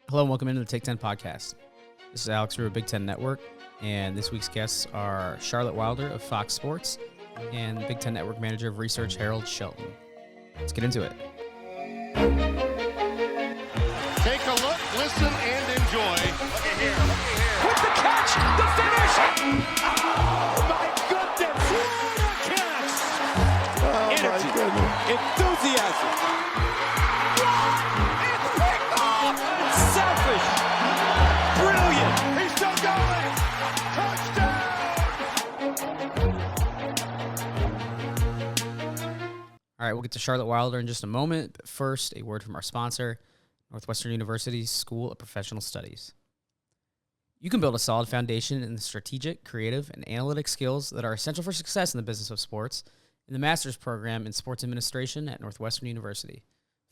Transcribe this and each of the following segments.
Hello and welcome into the Take 10 podcast. This is Alex Roux of Big Ten Network, and this week's guests are Charlotte Wilder of Fox Sports and Big Ten Network Manager of Research, Harold Shelton. Let's get into it. Take a look, listen, and enjoy. Look at here. With the catch, the finish! Oh, my goodness! What a catch! Energy, enthusiasm. It's picked off! It's selfish! Brilliant! He's still going! Touchdown! All right, we'll get to Charlotte Wilder in just a moment, but first, a word from our sponsor, Northwestern University's School of Professional Studies. You can build a solid foundation in the strategic, creative, and analytic skills that are essential for success in the business of sports in the master's program in sports administration at Northwestern University.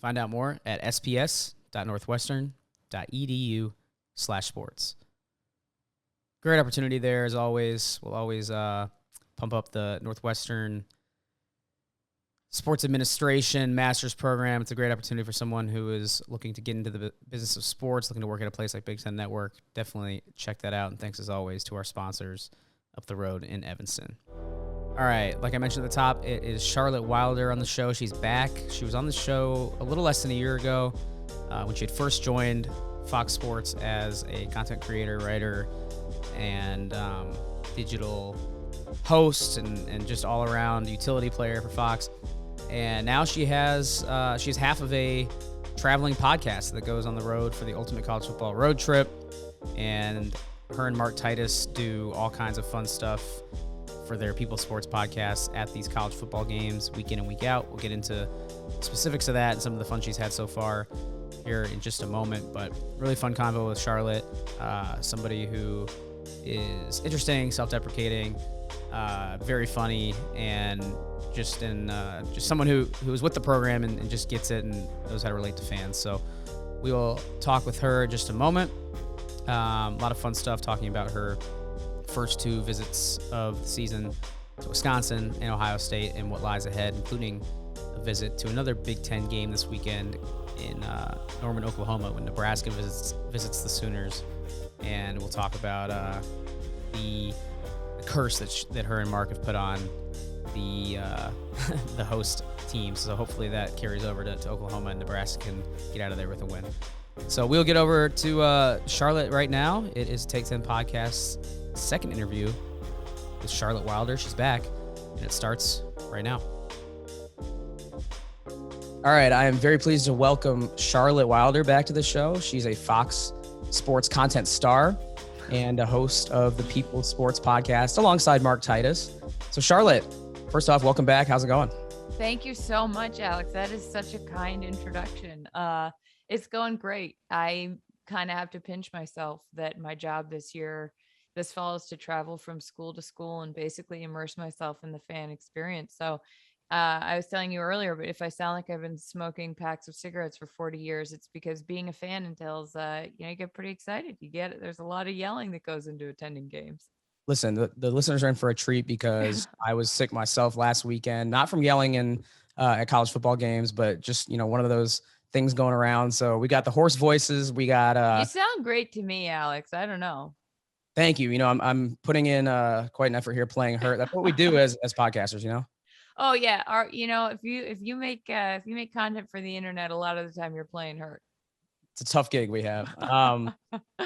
Find out more at sps.northwestern.edu/sports. Great opportunity there, as always. We'll always pump up the Northwestern sports administration master's program. It's a great opportunity for someone who is looking to get into the business of sports, looking to work at a place like Big Ten Network. Definitely check that out. And thanks, as always, to our sponsors up the road in Evanston. All right, like I mentioned at the top, it is Charlotte Wilder on the show. She's back. She was on the show a little less than a year ago when she had first joined Fox Sports as a content creator, writer, and digital host and just all-around utility player for Fox. And now she has half of a traveling podcast that goes on the road for the Ultimate College Football Road Trip. And her and Mark Titus do all kinds of fun stuff for their People Sports podcasts at these college football games week in and week out. We'll get into specifics of that and some of the fun she's had so far here in just a moment. But really fun convo with Charlotte, somebody who is interesting, self-deprecating, very funny, and just someone who is with the program and just gets it and knows how to relate to fans. So we will talk with her in just a moment. A lot of fun stuff talking about her first two visits of the season to Wisconsin and Ohio State and what lies ahead, including a visit to another Big Ten game this weekend in Norman, Oklahoma, when Nebraska visits the Sooners. And we'll talk about the curse that her and Mark have put on the the host team. So hopefully that carries over to Oklahoma, and Nebraska can get out of there with a win. So we'll get over to Charlotte right now. It is Take 10 Podcast's second interview with Charlotte Wilder. She's back, and it starts right now. All right, I am very pleased to welcome Charlotte Wilder back to the show. She's a Fox Sports content star and a host of the People Sports podcast alongside Mark Titus. So Charlotte, first off, welcome back. How's it going? Thank you so much, Alex. That is such a kind introduction. It's going great. I kind of have to pinch myself that my job this fall is to travel from school to school and basically immerse myself in the fan experience. So I was telling you earlier, but if I sound like I've been smoking packs of cigarettes for 40 years, it's because being a fan entails, you get pretty excited. There's a lot of yelling that goes into attending games. Listen, the listeners are in for a treat because I was sick myself last weekend, not from yelling at college football games, but just, one of those things going around. So we got the hoarse voices. We got, you sound great to me, Alex. I don't know. Thank you. I'm putting in quite an effort here playing hurt. That's what we do as podcasters, Oh yeah. If you make content for the internet, a lot of the time you're playing hurt. It's a tough gig we have.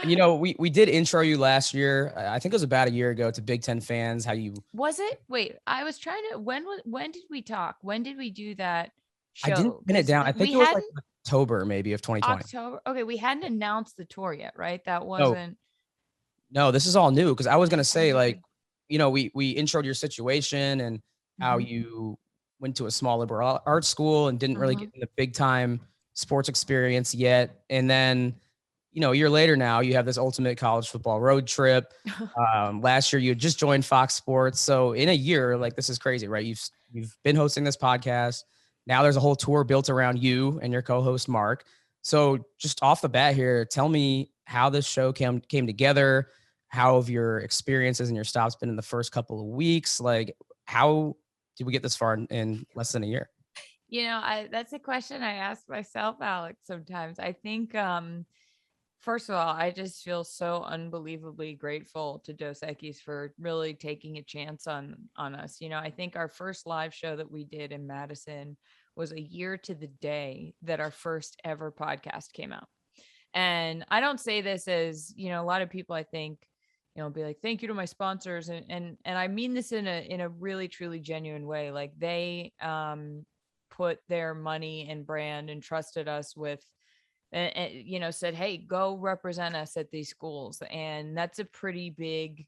We did intro you last year. I think it was about a year ago to Big Ten fans. Was it? Wait, I was trying to, when did we talk? When did we do that show? I didn't pin it down. I think it was like October maybe of 2020. October. Okay. We hadn't announced the tour yet, right? That wasn't. No, this is all new. Cause I was going to say we introed your situation and how you went to a small liberal arts school and didn't really get in the big time sports experience yet. And then, a year later now you have this Ultimate College Football Road Trip. Last year you had just joined Fox Sports. So in a year, this is crazy, right? You've been hosting this podcast. Now there's a whole tour built around you and your co-host Mark. So just off the bat here, tell me how this show came together. How have your experiences and your stops been in the first couple of weeks? How did we get this far in less than a year? That's a question I ask myself, Alex, sometimes. I think First of all, I just feel so unbelievably grateful to Dos Equis for really taking a chance on us. I think our first live show that we did in Madison was a year to the day that our first ever podcast came out. And I don't say this as, a lot of people I think, be like, thank you to my sponsors. And I mean this in a really, truly genuine way. Like they put their money and brand and trusted us with, and said, hey, go represent us at these schools. And that's a pretty big,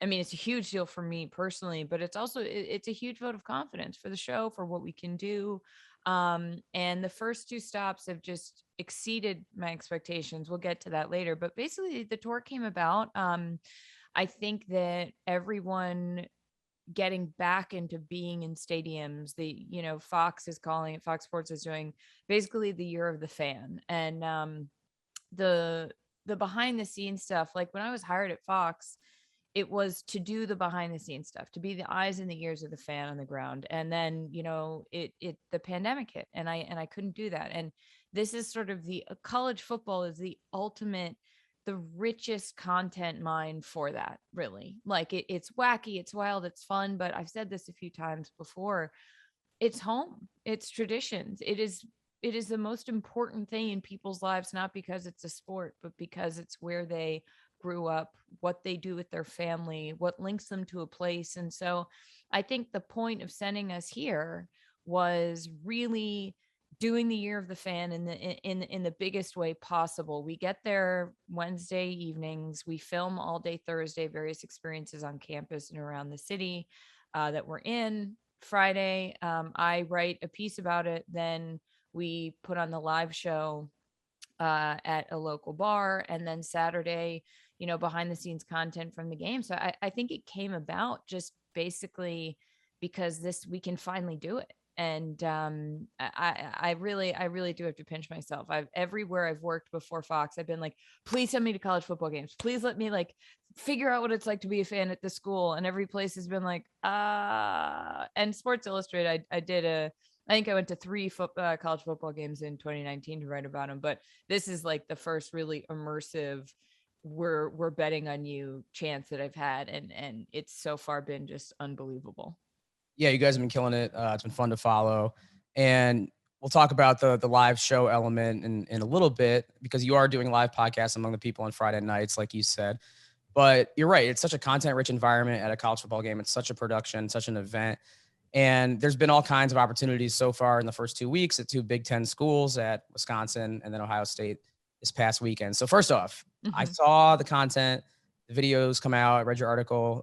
I mean, it's a huge deal for me personally, but it's also, it's a huge vote of confidence for the show, for what we can do. And the first two stops have just exceeded my expectations. We'll get to that later, but basically the tour came about. I think that everyone getting back into being in stadiums, Fox is calling it, Fox Sports is doing basically the year of the fan. And the behind the scenes stuff, like when I was hired at Fox, it was to do the behind the scenes stuff, to be the eyes and the ears of the fan on the ground. And then, the pandemic hit and I couldn't do that. And this is sort of college football is the ultimate, the richest content mine for that, really. Like it's wacky, it's wild, it's fun. But I've said this a few times before. It's home, it's traditions. It is the most important thing in people's lives, not because it's a sport, but because it's where they grew up, what they do with their family, what links them to a place. And so I think the point of sending us here was really doing the year of the fan in the biggest way possible. We get there Wednesday evenings, we film all day Thursday, various experiences on campus and around the city that we're in. Friday, I write a piece about it. Then we put on the live show at a local bar, and then Saturday, behind the scenes content from the game. So I think it came about just basically because we can finally do it. And I really do have to pinch myself. Everywhere I've worked before Fox, I've been like, please send me to college football games. Please let me like figure out what it's like to be a fan at the school. And every place has been like, and Sports Illustrated, I think I went to 3 college football games in 2019 to write about them. But this is like the first really immersive, we're betting on you chance that I've had. And it's so far been just unbelievable. Yeah, you guys have been killing it. It's been fun to follow. And we'll talk about the live show element in a little bit, because you are doing live podcasts among the people on Friday nights, like you said. But you're right. It's such a content-rich environment at a college football game. It's such a production, such an event. And there's been all kinds of opportunities so far in the first 2 weeks at 2 Big Ten schools, at Wisconsin and then Ohio State this past weekend. So first off, I saw the content, the videos come out. I read your article,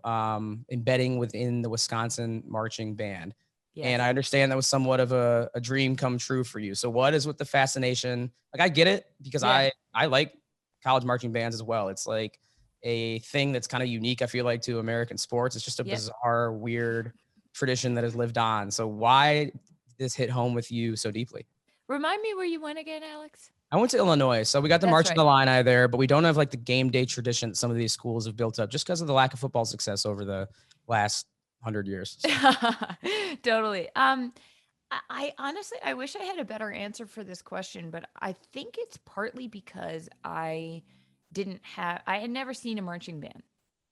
embedding within the Wisconsin marching band. Yes. And I understand that was somewhat of a dream come true for you. So what is with the fascination? Like, I get it, because I like college marching bands as well. It's like a thing that's kind of unique, I feel like, to American sports. It's just a bizarre, weird tradition that has lived on. So why did this hit home with you so deeply? Remind me where you went again, Alex. I went to Illinois. So we got the March of the Illini there, but we don't have like the game day tradition that some of these schools have built up, just because of the lack of football success over the last 100 years. So. Totally. I honestly, I wish I had a better answer for this question, but I think it's partly because I had never seen a marching band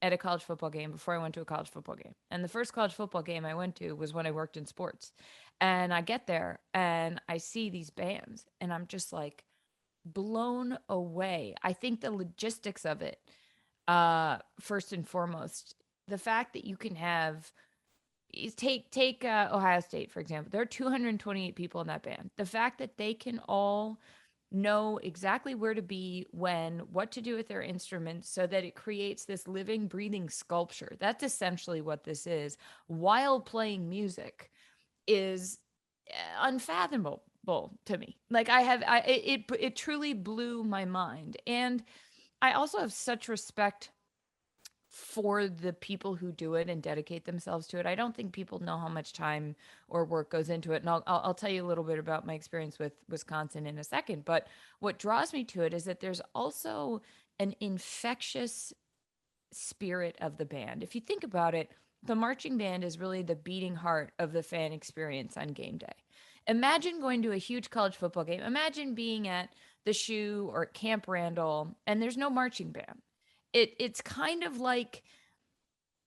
at a college football game before I went to a college football game. And the first college football game I went to was when I worked in sports. And I get there and I see these bands and I'm just like blown away. I think the logistics of it, first and foremost, the fact that you can have, take Ohio State, for example. There are 228 people in that band. The fact that they can all know exactly where to be, when, what to do with their instruments, so that it creates this living, breathing sculpture. That's essentially what this is, while playing music, is unfathomable to me. Like it truly blew my mind. And I also have such respect for the people who do it and dedicate themselves to it. I don't think people know how much time or work goes into it. And I'll tell you a little bit about my experience with Wisconsin in a second. But what draws me to it is that there's also an infectious spirit of the band. If you think about it, the marching band is really the beating heart of the fan experience on game day. Imagine going to a huge college football game. Imagine being at the Shoe or at Camp Randall, and there's no marching band. It's kind of like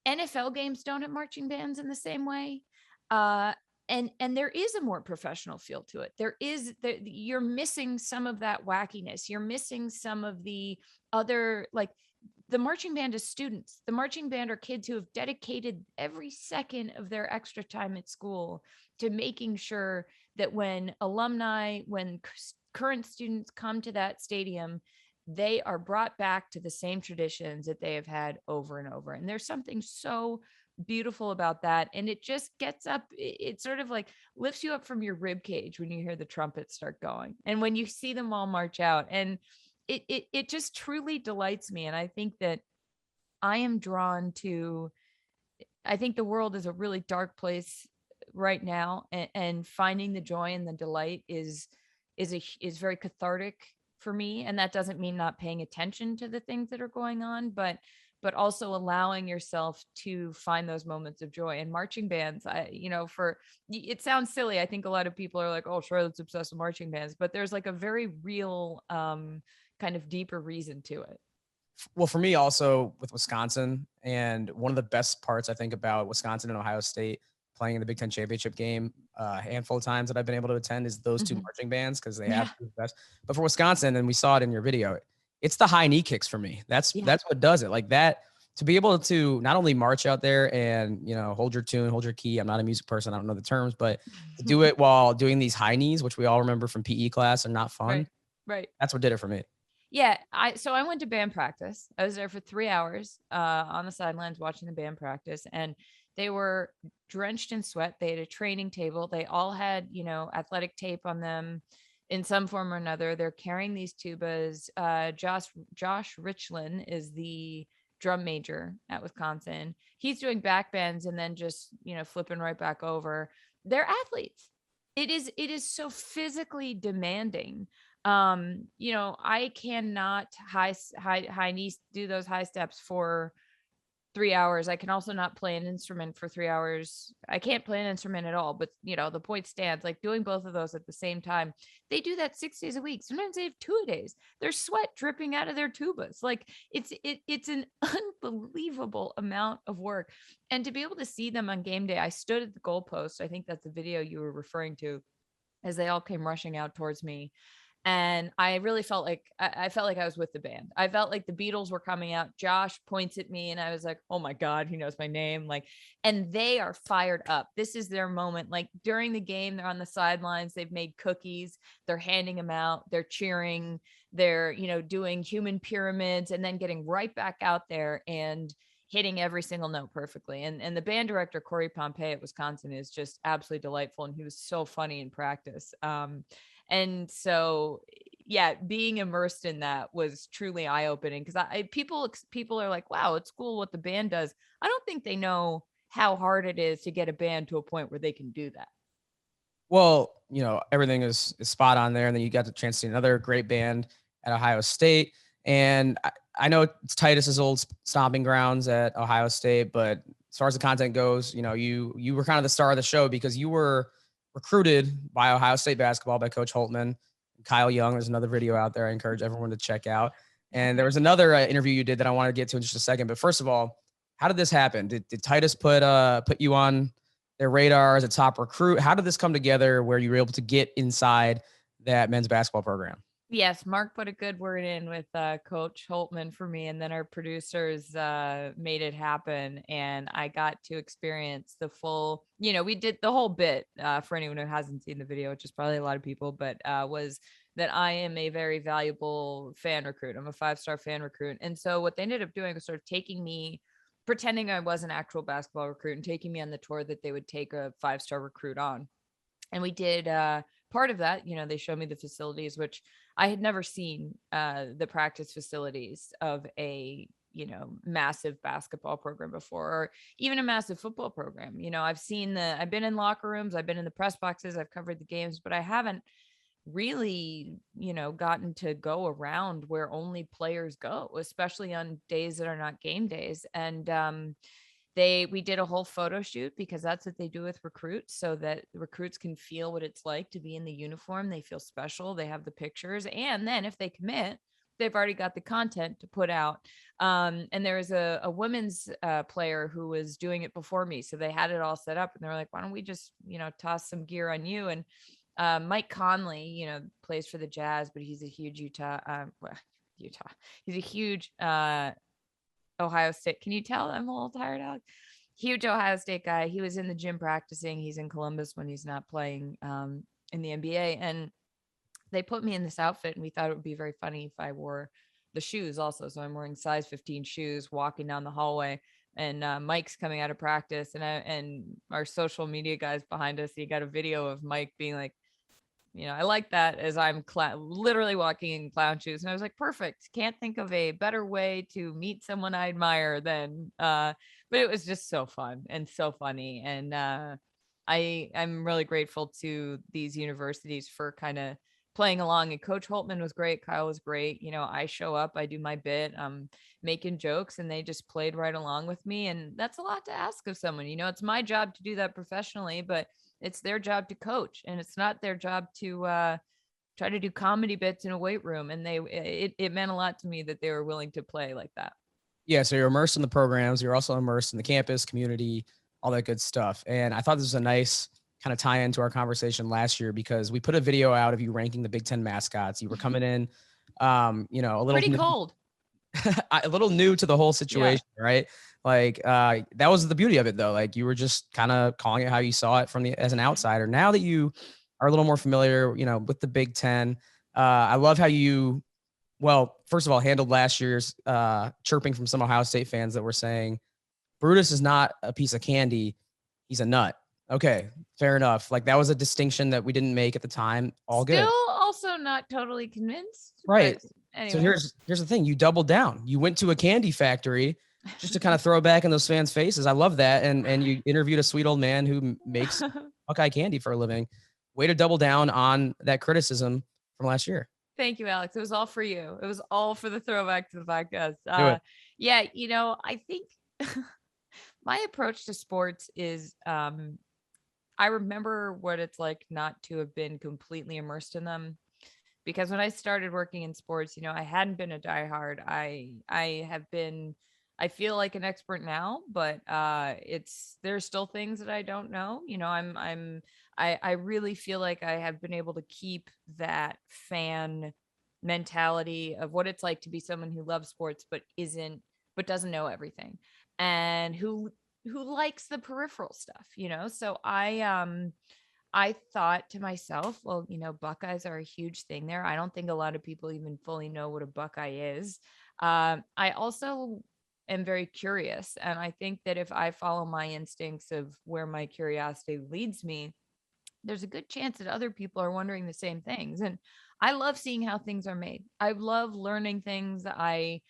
NFL games don't have marching bands in the same way. Uh, and there is a more professional feel to it. You're missing some of that wackiness. You're missing some of the other, like, the marching band is students. The marching band are kids who have dedicated every second of their extra time at school to making sure that when current students come to that stadium, they are brought back to the same traditions that they have had over and over. And there's something so beautiful about that. And it just gets up, it sort of like lifts you up from your rib cage when you hear the trumpets start going and when you see them all march out. And it just truly delights me. And I think that I am drawn to, I think the world is a really dark place right now, and finding the joy and the delight is very cathartic for me. And that doesn't mean not paying attention to the things that are going on, but also allowing yourself to find those moments of joy. And marching bands, it sounds silly. I think a lot of people are like, oh, Charlotte's obsessed with marching bands, but there's like a very real kind of deeper reason to it. Well, for me also with Wisconsin, and one of the best parts I think about Wisconsin and Ohio State playing in the Big Ten championship game, a handful of times that I've been able to attend, is those two marching bands, because they have the best. But for Wisconsin, and we saw it in your video, it's the high knee kicks for me. That's what does it. Like that, to be able to not only march out there and, hold your tune, hold your key. I'm not a music person, I don't know the terms, but to do it while doing these high knees, which we all remember from PE class, are not fun. Right. That's what did it for me. Yeah, I went to band practice. I was there for 3 hours on the sidelines watching the band practice, and they were drenched in sweat. They had a training table. They all had, athletic tape on them in some form or another. They're carrying these tubas. Josh Richland is the drum major at Wisconsin. He's doing back bends and then just, flipping right back over. They're athletes. It is so physically demanding. I cannot high knees do those high steps for 3 hours. I can also not play an instrument for 3 hours. I can't play an instrument at all, but the point stands, like doing both of those at the same time. They do that 6 days a week. Sometimes they have 2 days. There's sweat dripping out of their tubas. Like it's an unbelievable amount of work. And to be able to see them on game day, I stood at the goalpost. I think that's the video you were referring to, as they all came rushing out towards me. And I really felt like I felt like I was with the band. I felt like the Beatles were coming out. Josh points at me and I was like, oh my God, he knows my name. Like, and they are fired up. This is their moment. Like during the game, they're on the sidelines. They've made cookies. They're handing them out. They're cheering. They're, doing human pyramids and then getting right back out there and hitting every single note perfectly. And the band director, Corey Pompey at Wisconsin, is just absolutely delightful. And he was so funny in practice. And so, yeah, being immersed in that was truly eye-opening, because people are like, wow, it's cool what the band does. I don't think they know how hard it is to get a band to a point where they can do that. Well, everything is spot on there. And then you got the chance to see another great band at Ohio State. And I know it's Titus's old stomping grounds at Ohio State, but as far as the content goes, you were kind of the star of the show because you were recruited by Ohio State basketball by Coach Holtman, Kyle Young. There's another video out there I encourage everyone to check out. And there was another interview you did that I want to get to in just a second. But first of all, how did this happen? Did Titus put you on their radar as a top recruit? How did this come together where you were able to get inside that men's basketball program? Yes, Mark put a good word in with Coach Holtman for me, and then our producers made it happen, and I got to experience the full, we did the whole bit for anyone who hasn't seen the video, which is probably a lot of people, but was that I am a very valuable fan recruit. I'm a 5-star fan recruit. And so what they ended up doing was sort of taking me, pretending I was an actual basketball recruit, and taking me on the tour that they would take a 5-star recruit on. And we did part of that, they showed me the facilities, which I had never seen the practice facilities of a, massive basketball program before, or even a massive football program. I've been in locker rooms, I've been in the press boxes, I've covered the games, but I haven't really, gotten to go around where only players go, especially on days that are not game days. And we did a whole photo shoot because that's what they do with recruits, so that recruits can feel what it's like to be in the uniform. They feel special. They have the pictures. And then if they commit, they've already got the content to put out. And there was a women's player who was doing it before me. So they had it all set up and they were like, why don't we just, toss some gear on you? And Mike Conley, plays for the Jazz, but he's a huge Utah. He's a huge Ohio State. Can you tell I'm a little tired, Alex? Huge Ohio State guy. He was in the gym practicing. He's in Columbus when he's not playing in the NBA. And they put me in this outfit, and we thought it would be very funny if I wore the shoes also. So I'm wearing size 15 shoes, walking down the hallway, and Mike's coming out of practice, and our social media guys behind us. He got a video of Mike being like, I like that, as I'm literally walking in clown shoes. And I was like, perfect. Can't think of a better way to meet someone I admire than, but it was just so fun and so funny. And I'm really grateful to these universities for kind of playing along. And Coach Holtman was great. Kyle was great. I show up, I do my bit, I'm making jokes, and they just played right along with me. And that's a lot to ask of someone. It's my job to do that professionally, but it's their job to coach, and it's not their job to try to do comedy bits in a weight room. And it meant a lot to me that they were willing to play like that. Yeah. So you're immersed in the programs. You're also immersed in the campus community, all that good stuff. And I thought this was a nice kind of tie into our conversation last year, because we put a video out of you ranking the Big Ten mascots. You were coming in, a little pretty cold, a little new to the whole situation, right? Like that was the beauty of it, though. Like, you were just kind of calling it how you saw it as an outsider. Now that you are a little more familiar, with the Big Ten, I love how you, first of all, handled last year's chirping from some Ohio State fans that were saying Brutus is not a piece of candy, he's a nut. Okay, fair enough. Like, that was a distinction that we didn't make at the time. All good. Still also not totally convinced. Right. Anyway. So here's the thing. You doubled down. You went to a candy factory just to kind of throw back in those fans' faces. I love that. And you interviewed a sweet old man who makes Buckeye candy for a living. Way to double down on that criticism from last year. Thank you, Alex. It was all for you. It was all for the throwback to the podcast. Yeah, I think my approach to sports is I remember what it's like not to have been completely immersed in them, because when I started working in sports, I hadn't been a diehard. I feel like an expert now, but there's still things that I don't know. I really feel like I have been able to keep that fan mentality of what it's like to be someone who loves sports, but doesn't know everything, and who likes the peripheral stuff, So I thought to myself, well, Buckeyes are a huge thing there. I don't think a lot of people even fully know what a Buckeye is. I also am very curious. And I think that if I follow my instincts of where my curiosity leads me, there's a good chance that other people are wondering the same things. And I love seeing how things are made. I love learning things. I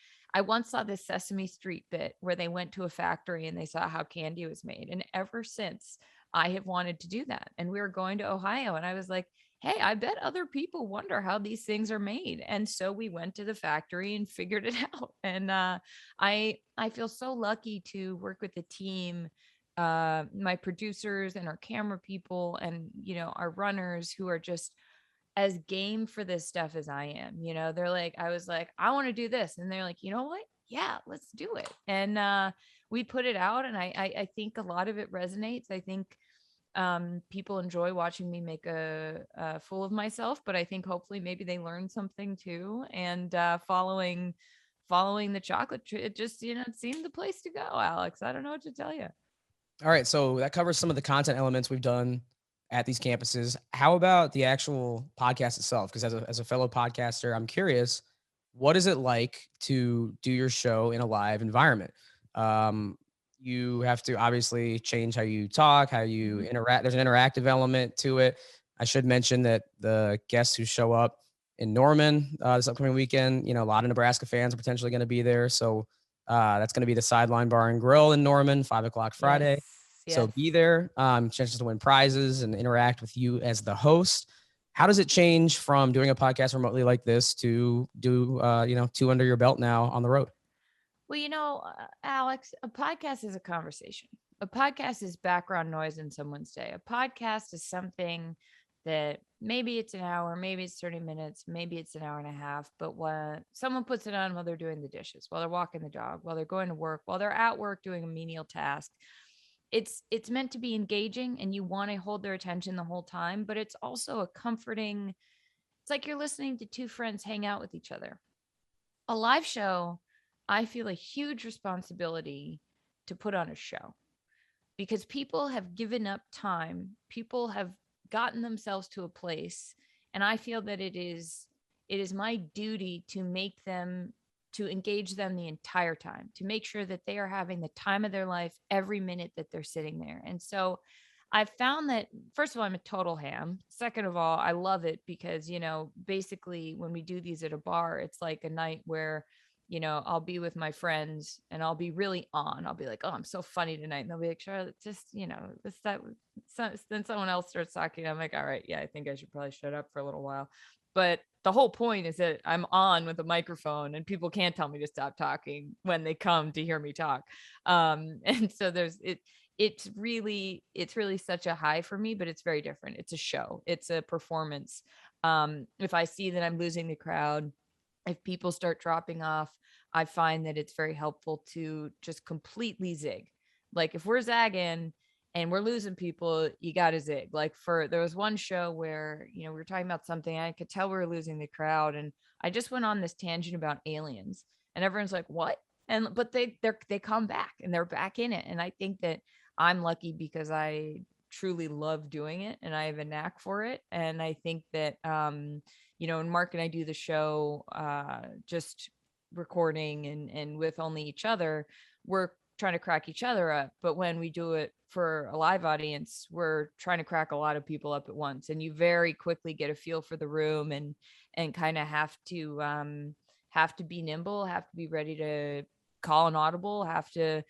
once saw this Sesame Street bit where they went to a factory and they saw how candy was made. And ever since, I have wanted to do that. And we were going to Ohio, and I was like, hey, I bet other people wonder how these things are made. And so we went to the factory and figured it out. And I feel so lucky to work with the team, my producers and our camera people, and, our runners, who are just as game for this stuff as I am. They're like, I was like, I want to do this. And they're like, you know what? Yeah, let's do it. And we put it out, and I think a lot of it resonates. I think people enjoy watching me make a fool of myself, but I think hopefully maybe they learn something too. And following the chocolate, it just, it seemed the place to go, Alex. I don't know what to tell you. All right. So that covers some of the content elements we've done at these campuses. How about the actual podcast itself? Because as a fellow podcaster, I'm curious, what is it like to do your show in a live environment? You have to obviously change how you talk, how you interact. There's an interactive element to it. I should mention that the guests who show up in Norman this upcoming weekend, a lot of Nebraska fans are potentially going to be there. So that's going to be the Sideline Bar and Grill in Norman, 5:00 Friday. Yes. So be there. Chances to win prizes and interact with you as the host. How does it change from doing a podcast remotely like this to do, 2 under your belt now on the road? Well, Alex, a podcast is a conversation. A podcast is background noise in someone's day. A podcast is something that maybe it's an hour, maybe it's 30 minutes, maybe it's an hour and a half. But when someone puts it on while they're doing the dishes, while they're walking the dog, while they're going to work, while they're at work doing a menial task, it's meant to be engaging and you want to hold their attention the whole time, but it's also a comforting, it's like you're listening to two friends hang out with each other. A live show, I feel a huge responsibility to put on a show because people have given up time. People have gotten themselves to a place, and I feel that it is my duty to make them, to engage them the entire time, to make sure that they are having the time of their life every minute that they're sitting there. And so I've found that, first of all, I'm a total ham. Second of all, I love it because, basically when we do these at a bar, it's like a night where, I'll be with my friends and I'll be really on. I'll be like, oh, I'm so funny tonight. And they'll be like, Charlotte, just, this, that. So, then someone else starts talking. I'm like, all right, yeah, I think I should probably shut up for a little while. But the whole point is that I'm on with a microphone and people can't tell me to stop talking when they come to hear me talk. And so it's really such a high for me, but it's very different. It's a show, it's a performance. If I see that I'm losing the crowd, if people start dropping off, I find that it's very helpful to just completely zig. Like if we're zagging and we're losing people, you got to zig. Like there was one show where, we were talking about something, I could tell we were losing the crowd. And I just went on this tangent about aliens and everyone's like, what? But they come back and they're back in it. And I think that I'm lucky because I truly love doing it and I have a knack for it. And I think that, and Mark and I do the show, just recording and with only each other, we're trying to crack each other up. But when we do it for a live audience, we're trying to crack a lot of people up at once. And you very quickly get a feel for the room and kind of have to be nimble, have to be ready to call an audible, have to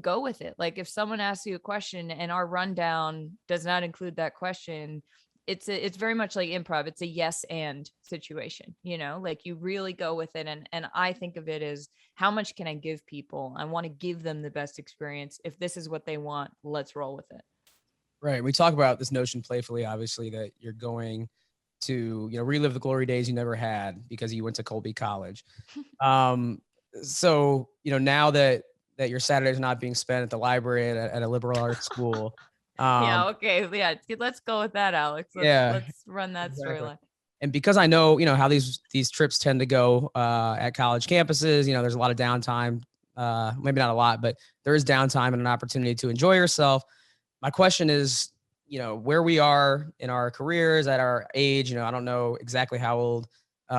go with it. Like if someone asks you a question and our rundown does not include that question, it's very much like improv. It's a yes and situation, like you really go with it. And I think of it as, how much can I give people? I want to give them the best experience. If this is what they want, let's roll with it. Right. We talk about this notion playfully, obviously, that you're going to, relive the glory days you never had because you went to Colby College. So, now that your Saturdays are not being spent at the library at a liberal arts school. Yeah. Okay. Yeah. Let's go with that, Alex. Let's run that storyline. And because I know, how these trips tend to go at college campuses, there's a lot of downtime, maybe not a lot, but there is downtime and an opportunity to enjoy yourself. My question is, where we are in our careers at our age, I don't know exactly how old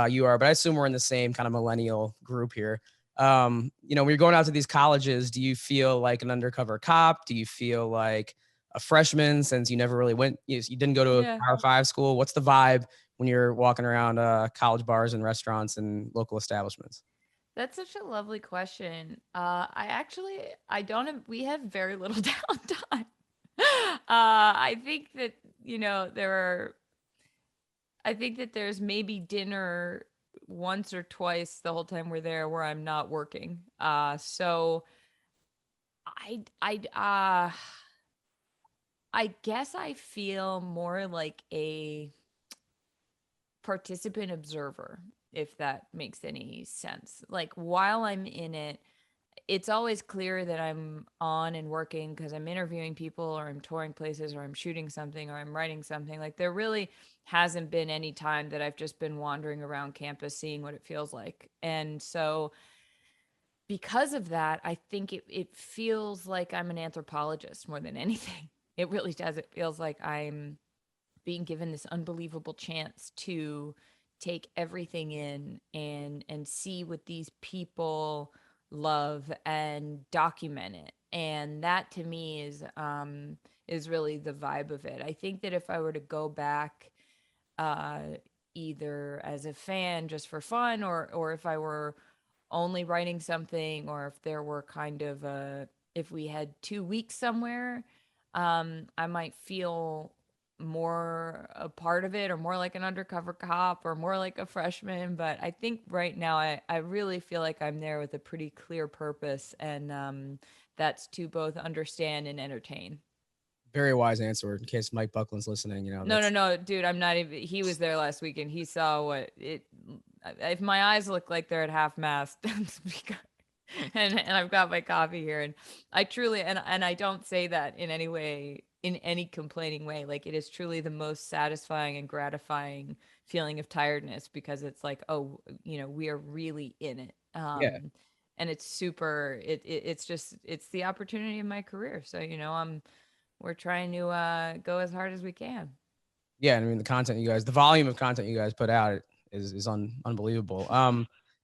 you are, but I assume we're in the same kind of millennial group here. When you're going out to these colleges, do you feel like an undercover cop? Do you feel like a freshman since you never really went, you didn't go to a Power 5 school? What's the vibe when you're walking around college bars and restaurants and local establishments? That's such a lovely question. I don't have, we have very little downtime. I think that, I think that there's maybe dinner once or twice the whole time we're there where I'm not working. So I guess I feel more like a participant observer, if that makes any sense. Like while I'm in it, it's always clear that I'm on and working because I'm interviewing people or I'm touring places or I'm shooting something or I'm writing something. Like there really hasn't been any time that I've just been wandering around campus seeing what it feels like. And so because of that, I think it feels like I'm an anthropologist more than anything. It really does. It feels like I'm being given this unbelievable chance to take everything in and see what these people love and document it. And that to me is really the vibe of it. I think that if I were to go back, uh either as a fan just for fun, or if I were only writing something, or if there were kind of if we had 2 weeks somewhere, I might feel more a part of it, or more like an undercover cop, or more like a freshman. But I think right now I really feel like I'm there with a pretty clear purpose, and that's to both understand and entertain. Very wise answer. In case Mike Buckland's listening, No, no, that's no, dude, I'm not even. He was there last week, and he saw what it. If my eyes look like they're at half mast, and I've got my coffee here, and I truly, and I don't say that in any way, in any complaining way. Like, it is truly the most satisfying and gratifying feeling of tiredness, because it's like, oh, we are really in it. yeah, And it's super. It's just it's the opportunity of my career. So we're trying to go as hard as we can. yeah. I mean, the volume of content you guys put out is unbelievable.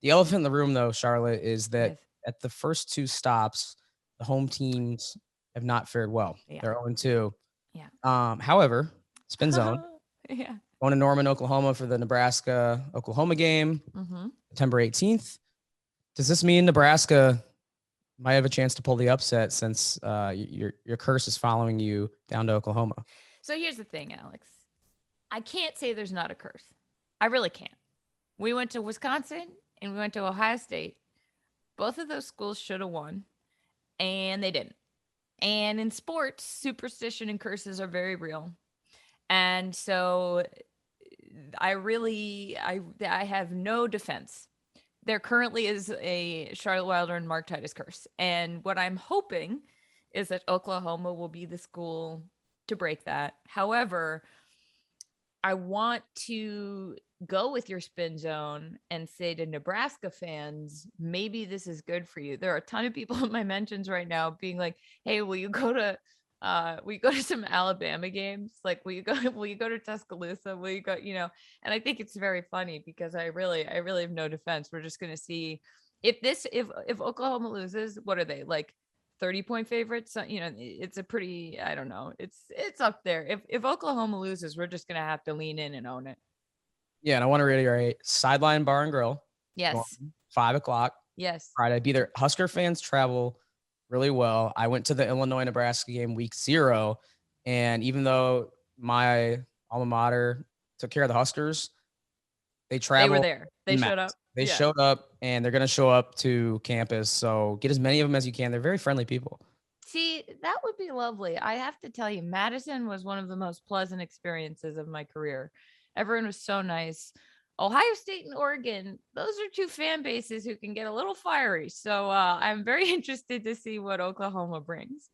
The elephant in the room, though, Charlotte, is that Yes. at the first two stops, the home teams have not fared well. Yeah. They're 0-2. Yeah. However, spin zone Yeah. going to Norman, Oklahoma for the Nebraska Oklahoma game, Mm-hmm. September 18th. Does this mean Nebraska might have a chance to pull the upset since your curse is following you down to Oklahoma? So here's the thing, Alex. I can't say there's not a curse. I really can't. We went to Wisconsin and we went to Ohio State. Both of those schools should have won, and they didn't. And in sports, superstition and curses are very real. And so I have no defense. There currently is a Charlotte Wilder and Mark Titus curse. And what I'm hoping is that Oklahoma will be the school to break that. However, I want to go with your spin zone and say to Nebraska fans, maybe this is good for you. There are a ton of people in my mentions right now being like, hey, will you go to some Alabama games? Like, will you go to Tuscaloosa? Will you go, and I think it's very funny because I really have no defense. We're just gonna see if Oklahoma loses, what are they, like 30-point favorites? So, it's a pretty, I don't know. It's up there. If Oklahoma loses, we're just gonna have to lean in and own it. Yeah, and I want to reiterate, Sideline Bar and Grill. Yes. 5:00 Yes. Friday. Be there. Husker fans travel really well. I went to the Illinois-Nebraska game week 0, and even though my alma mater took care of the Huskers, they They traveled. were there. They showed up. They Yeah. showed up, and they're going to show up to campus. So get as many of them as you can. They're very friendly people. See, that would be lovely. I have to tell you, Madison was one of the most pleasant experiences of my career. Everyone was so nice. Ohio State and Oregon, those are two fan bases who can get a little fiery. So I'm very interested to see what Oklahoma brings.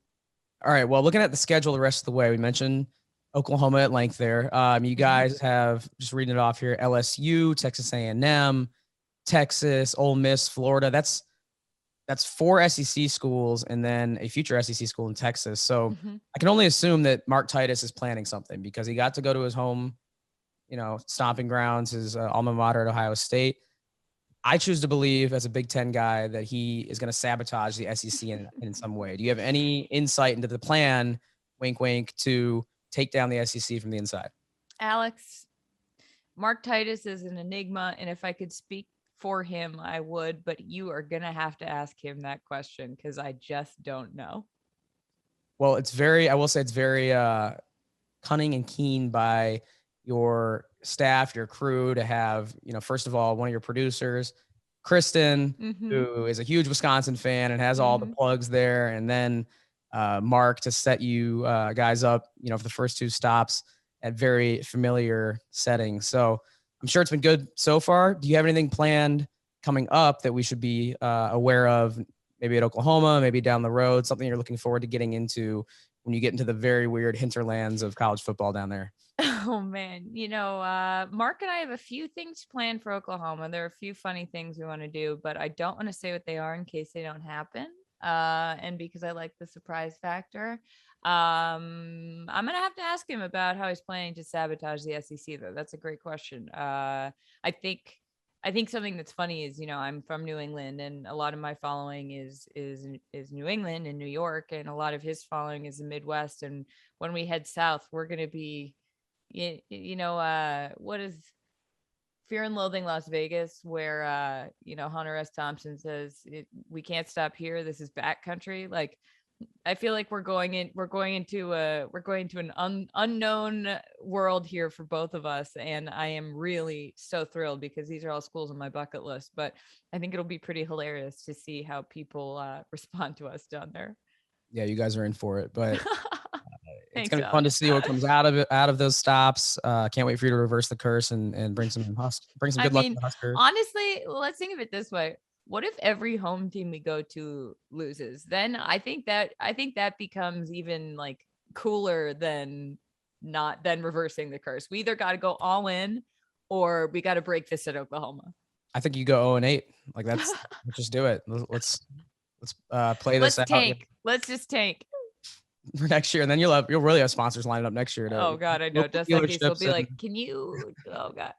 All right. Well, looking at the schedule the rest of the way, we mentioned Oklahoma at length there. You guys have, just reading it off here, LSU, Texas A&M, Texas, Ole Miss, Florida. That's 4 SEC schools and then a future SEC school in Texas. So I can only assume that Mark Titus is planning something because he got to go to his home, stomping grounds, his alma mater at Ohio State. I choose to believe as a Big Ten guy that he is going to sabotage the SEC in some way. Do you have any insight into the plan, wink, wink, to take down the SEC from the inside? Alex, Mark Titus is an enigma. And if I could speak for him, I would, but you are going to have to ask him that question because I just don't know. Well, I will say it's very cunning and keen by your staff, your crew to have, first of all, one of your producers, Kristen, who is a huge Wisconsin fan and has all the plugs there. And then Mark to set you guys up, for the first two stops at very familiar settings. So I'm sure it's been good so far. Do you have anything planned coming up that we should be aware of, maybe at Oklahoma, maybe down the road, something you're looking forward to getting into when you get into the very weird hinterlands of college football down there? Oh man, Mark and I have a few things planned for Oklahoma. There are a few funny things we want to do, but I don't want to say what they are in case they don't happen. And because I like the surprise factor, I'm gonna have to ask him about how he's planning to sabotage the SEC. Though that's a great question. I think something that's funny is, I'm from New England, and a lot of my following is New England and New York, and a lot of his following is the Midwest. And when we head south, we're gonna be what is Fear and Loathing Las Vegas, where Hunter S. Thompson says we can't stop here, this is backcountry. Like, I feel like we're going into an unknown world here for both of us. And I am really so thrilled because these are all schools on my bucket list, but I think it'll be pretty hilarious to see how people respond to us down there. Yeah, you guys are in for it, but it's Thanks, gonna be fun to Alex. see what comes out of it, out of those stops. Can't wait for you to reverse the curse and bring some I good luck mean, to the Huskers. honestly, let's think of it this way. What if every home team we go to loses? Then I think that becomes even like cooler than not than reversing the curse. We either got to go all in or we got to break this at Oklahoma. I think you go 0-8. Like let's just do it. Let's play this Let's out tank. Let's just tank. for next year, and then you'll really have sponsors lining up next year. Oh God, I know. Local Dos Equis will dealerships be like, can you? Oh God.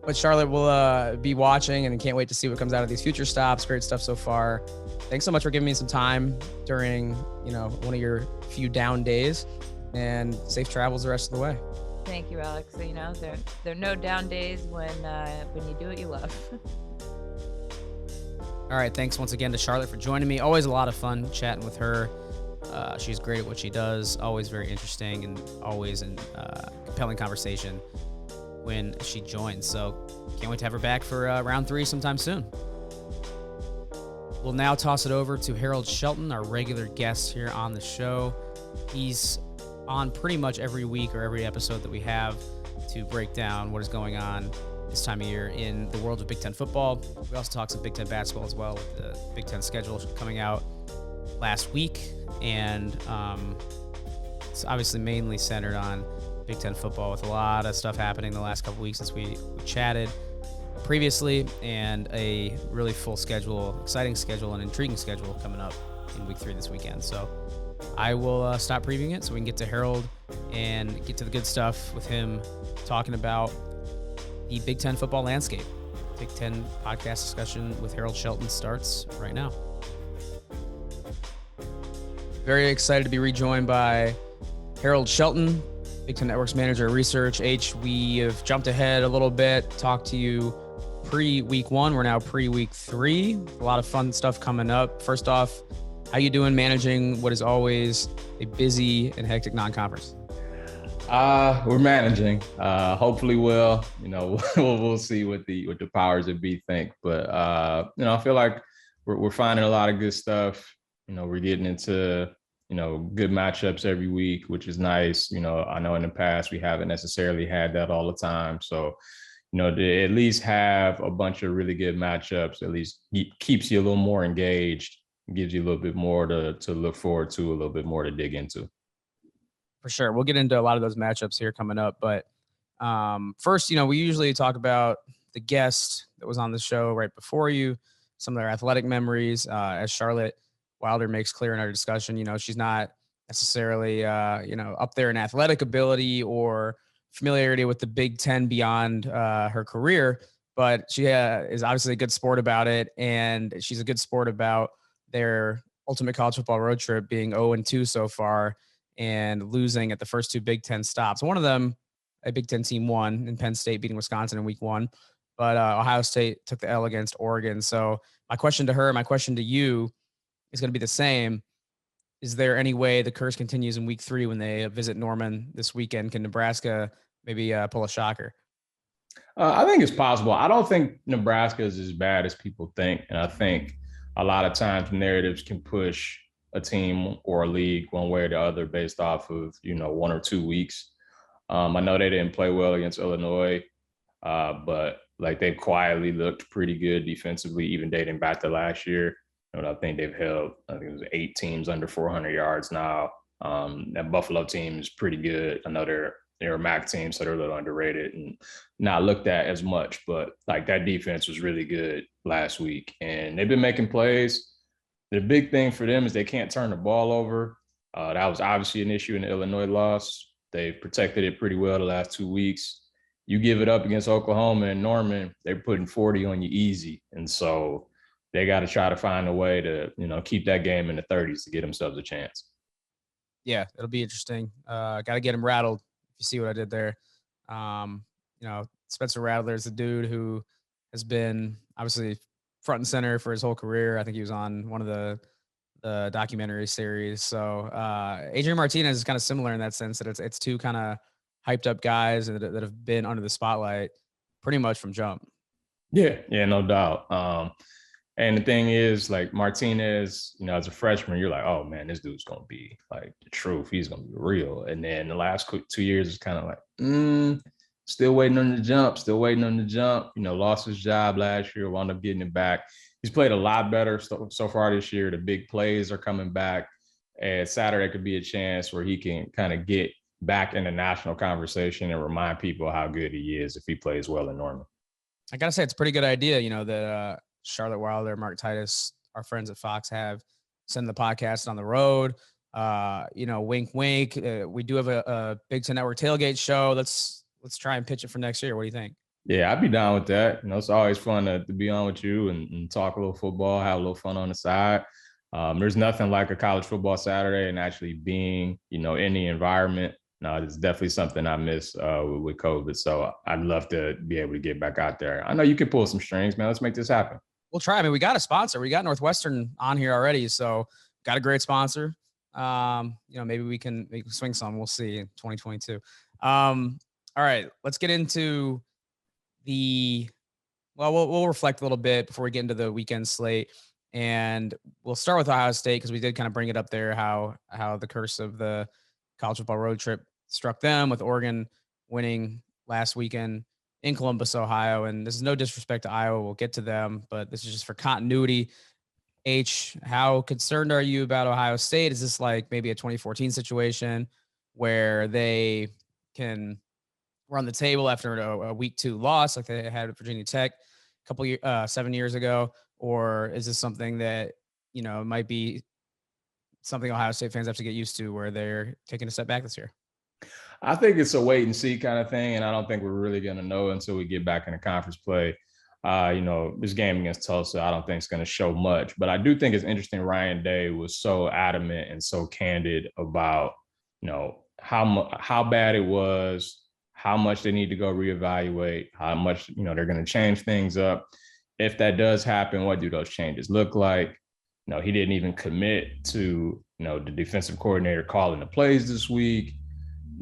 But Charlotte will be watching and can't wait to see what comes out of these future stops. Great stuff so far. Thanks so much for giving me some time during, one of your few down days, and safe travels the rest of the way. Thank you, Alex. There are no down days when you do what you love. All right. Thanks once again to Charlotte for joining me. Always a lot of fun chatting with her. She's great at what she does. Always very interesting and always in compelling conversation when she joins. So can't wait to have her back for round 3 sometime soon. We'll now toss it over to Harold Shelton, our regular guest here on the show. He's on pretty much every week or every episode that we have to break down what is going on this time of year in the world of Big Ten football. We also talk some Big Ten basketball as well, with the Big Ten schedule coming out last week. And it's obviously mainly centered on Big Ten football, with a lot of stuff happening the last couple weeks since we chatted previously, and a really full schedule, exciting schedule, and intriguing schedule coming up in week 3 this weekend. So I will stop previewing it so we can get to Harold and get to the good stuff with him talking about the Big Ten football landscape. Big Ten podcast discussion with Harold Shelton starts right now. Very excited to be rejoined by Harold Shelton, Big Ten Network's manager of research. We have jumped ahead a little bit, talked to you pre-week 1. We're now pre-week 3. A lot of fun stuff coming up. First off, how you doing managing what is always a busy and hectic non-conference? We're managing. Hopefully we'll see what the powers that be think. But I feel like we're finding a lot of good stuff. We're getting into good matchups every week, which is nice. I know in the past we haven't necessarily had that all the time. So, to at least have a bunch of really good matchups, at least keeps you a little more engaged, gives you a little bit more to look forward to, a little bit more to dig into. For sure. We'll get into a lot of those matchups here coming up. But first, we usually talk about the guest that was on the show right before you, some of their athletic memories, as Charlotte Wilder makes clear in our discussion. She's not necessarily, up there in athletic ability or familiarity with the Big Ten beyond her career, but she is obviously a good sport about it. And she's a good sport about their ultimate college football road trip being 0-2 so far and losing at the first 2 Big Ten stops. One of them, a Big Ten team, won in Penn State, beating Wisconsin in week 1, but Ohio State took the L against Oregon. So my question to her, my question to you is going to be the same. Is there any way the curse continues in week 3 when they visit Norman this weekend? Can Nebraska maybe pull a shocker? I think it's possible. I don't think Nebraska is as bad as people think. And I think a lot of times narratives can push a team or a league one way or the other based off of, 1 or 2 weeks. I know they didn't play well against Illinois, but they quietly looked pretty good defensively, even dating back to last year. I think they've held, it was 8 teams under 400 yards now. That Buffalo team is pretty good. I know they're a MAC team, so they're a little underrated and not looked at as much. But that defense was really good last week, and they've been making plays. The big thing for them is they can't turn the ball over. That was obviously an issue in the Illinois loss. They've protected it pretty well the last 2 weeks. You give it up against Oklahoma and Norman, they're putting 40 on you easy, and so they got to try to find a way to, keep that game in the 30s to get themselves a chance. Yeah, it'll be interesting. Got to get them rattled. If you see what I did there. Spencer Rattler is a dude who has been obviously front and center for his whole career. I think he was on one of the documentary series. So Adrian Martinez is kind of similar in that sense that it's two kind of hyped up guys that have been under the spotlight pretty much from jump. Yeah, no doubt. And the thing is, like Martinez, as a freshman, you're like, oh man, this dude's gonna be like the truth. He's gonna be real. And then the last 2 years is kind of like, still waiting on the jump. Lost his job last year, wound up getting it back. He's played a lot better so far this year. The big plays are coming back. And Saturday could be a chance where he can kind of get back in the national conversation and remind people how good he is if he plays well in Norman. I gotta say, it's a pretty good idea, that Charlotte Wilder, Mark Titus, our friends at Fox have send the podcast on the road. Wink, wink. We do have a Big Ten Network tailgate show. Let's try and pitch it for next year. What do you think? Yeah, I'd be down with that. It's always fun to be on with you and talk a little football, have a little fun on the side. There's nothing like a college football Saturday and actually being, in the environment. No, it's definitely something I miss with COVID. So I'd love to be able to get back out there. I know you can pull some strings, man. Let's make this happen. We'll try. I mean, we got a sponsor. We got Northwestern on here already. So got a great sponsor. Maybe we can swing some. We'll see in 2022. All right, let's get into we'll reflect a little bit before we get into the weekend slate. And we'll start with Ohio State because we did kind of bring it up there, how the curse of the college football road trip struck them with Oregon winning last weekend in Columbus, Ohio. And this is no disrespect to Iowa. We'll get to them, but this is just for continuity. H, how concerned are you about Ohio State? Is this like maybe a 2014 situation where they can run the table after a week 2 loss like they had at Virginia Tech a couple 7 years ago? Or is this something that, might be something Ohio State fans have to get used to where they're taking a step back this year? I think it's a wait and see kind of thing. And I don't think we're really going to know until we get back in the conference play. This game against Tulsa, I don't think it's going to show much. But I do think it's interesting Ryan Day was so adamant and so candid about, how bad it was, how much they need to go reevaluate, how much, they're going to change things up. If that does happen, what do those changes look like? He didn't even commit to, the defensive coordinator calling the plays this week.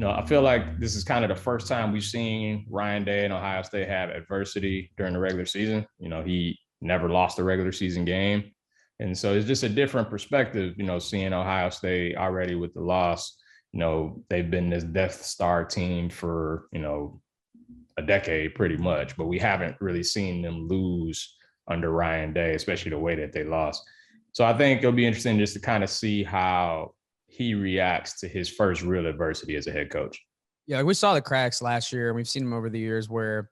I feel like this is kind of the first time we've seen Ryan Day and Ohio State have adversity during the regular season. He never lost a regular season game. And so it's just a different perspective, seeing Ohio State already with the loss. They've been this Death Star team for, a decade pretty much, but we haven't really seen them lose under Ryan Day, especially the way that they lost. So I think it'll be interesting just to kind of see how he reacts to his first real adversity as a head coach. Yeah, we saw the cracks last year, and we've seen them over the years where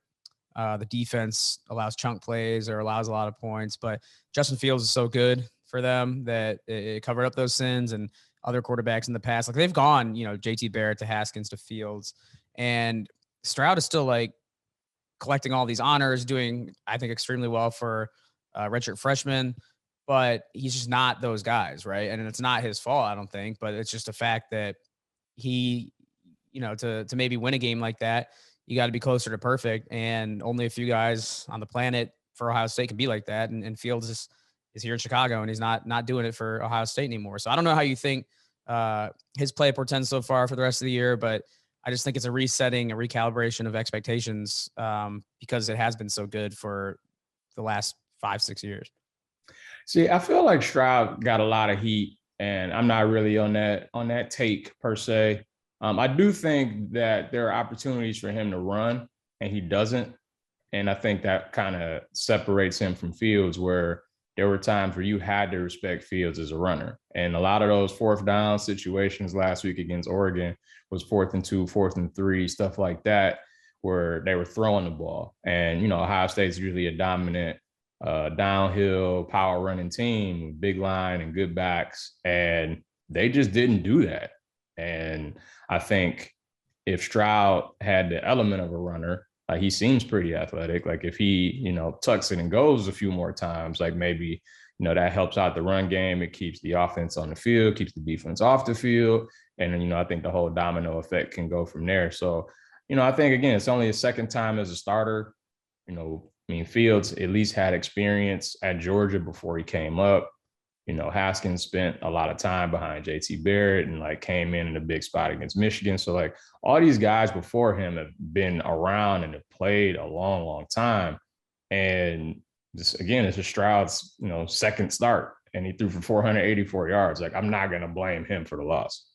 the defense allows chunk plays or allows a lot of points. But Justin Fields is so good for them that it covered up those sins, and other quarterbacks in the past, like they've gone, JT Barrett to Haskins to Fields, and Stroud is still like collecting all these honors, doing, I think, extremely well for redshirt freshman. But he's just not those guys, right? And it's not his fault, I don't think, but it's just a fact that he, to maybe win a game like that, you got to be closer to perfect. And only a few guys on the planet for Ohio State can be like that. And Fields is here in Chicago, and he's not doing it for Ohio State anymore. So I don't know how you think his play portends so far for the rest of the year, but I just think it's a resetting, a recalibration of expectations because it has been so good for the last 5-6 years. See, I feel like Stroud got a lot of heat, and I'm not really on that take per se. I do think that there are opportunities for him to run, and he doesn't. And I think that kind of separates him from Fields, where there were times where you had to respect Fields as a runner. And a lot of those 4th down situations last week against Oregon was 4th and 2, 4th and 3, stuff like that, where they were throwing the ball. And, Ohio State's usually a dominant downhill power running team with big line and good backs, and they just didn't do that. And I think if Stroud had the element of a runner, like he seems pretty athletic, like if he tucks it and goes a few more times, like maybe that helps out the run game. It keeps the offense on the field, keeps the defense off the field, and then I think the whole domino effect can go from there. So I think again, it's only his second time as a starter. Fields at least had experience at Georgia before he came up. Haskins spent a lot of time behind JT Barrett and like came in a big spot against Michigan. So like all these guys before him have been around and have played a long, long time. And this, again, it's just Stroud's, second start, and he threw for 484 yards. Like, I'm not going to blame him for the loss.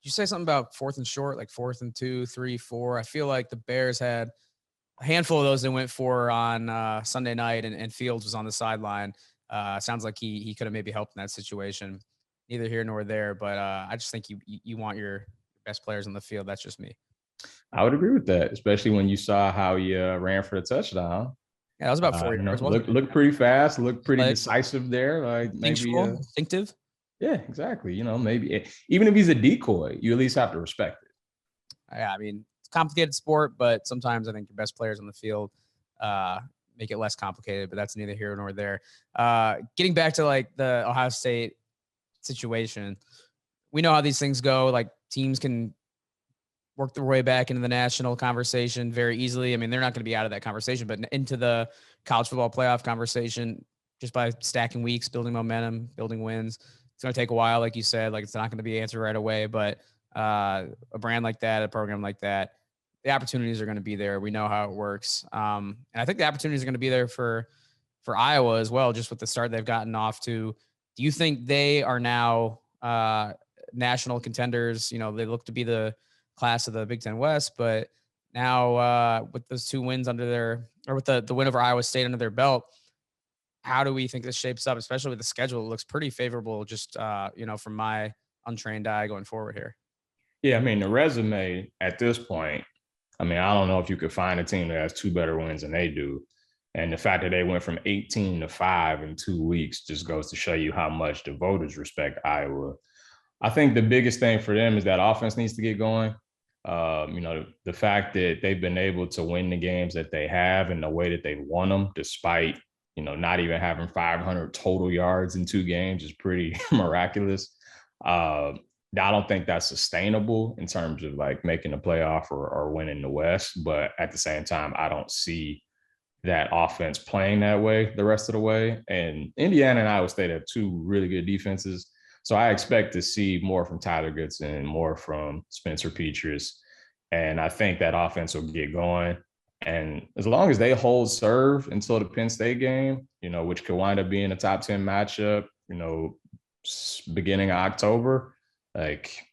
Did you say something about 4th and short, like 4th and 2, 3, 4? I feel like the Bears had a handful of those they went for on Sunday night, and Fields was on the sideline. Sounds like he could have maybe helped in that situation. Neither here nor there, but I just think you want your best players on the field. That's just me. I would agree with that, especially when you saw how he ran for the touchdown. Yeah, that was about 4 yards. Looked pretty fast, looked pretty decisive there. Like maybe instinctive. Yeah, exactly. Maybe even if he's a decoy, you at least have to respect it. Yeah, I mean, it's a complicated sport, but sometimes I think your best players on the field make it less complicated, but that's neither here nor there. Getting back to like the Ohio State situation, we know how these things go. Like teams can work their way back into the national conversation very easily. I mean, they're not going to be out of that conversation, but into the college football playoff conversation just by stacking weeks, building momentum, building wins. It's going to take a while, like you said. Like it's not going to be answered right away, but a brand like that, a program like that, the opportunities are going to be there. We know how it works. And I think the opportunities are going to be there for Iowa as well, just with the start they've gotten off to. Do you think they are now national contenders? They look to be the class of the Big Ten West, but now with those 2 wins under with the win over Iowa State under their belt, how do we think this shapes up, especially with the schedule? It looks pretty favorable just, from my untrained eye going forward here. Yeah, I mean, the resume at this point, I don't know if you could find a team that has 2 better wins than they do. And the fact that they went from 18-5 in 2 weeks just goes to show you how much the voters respect Iowa. I think the biggest thing for them is that offense needs to get going. The fact that they've been able to win the games that they have and the way that they've won them, despite, not even having 500 total yards in 2 games is pretty miraculous. I don't think that's sustainable in terms of like making the playoff or winning the West. But at the same time, I don't see that offense playing that way the rest of the way. And Indiana and Iowa State have 2 really good defenses. So I expect to see more from Tyler Goodson, more from Spencer Petras. And I think that offense will get going. And as long as they hold serve until the Penn State game, which could wind up being a top 10 matchup, beginning of October, like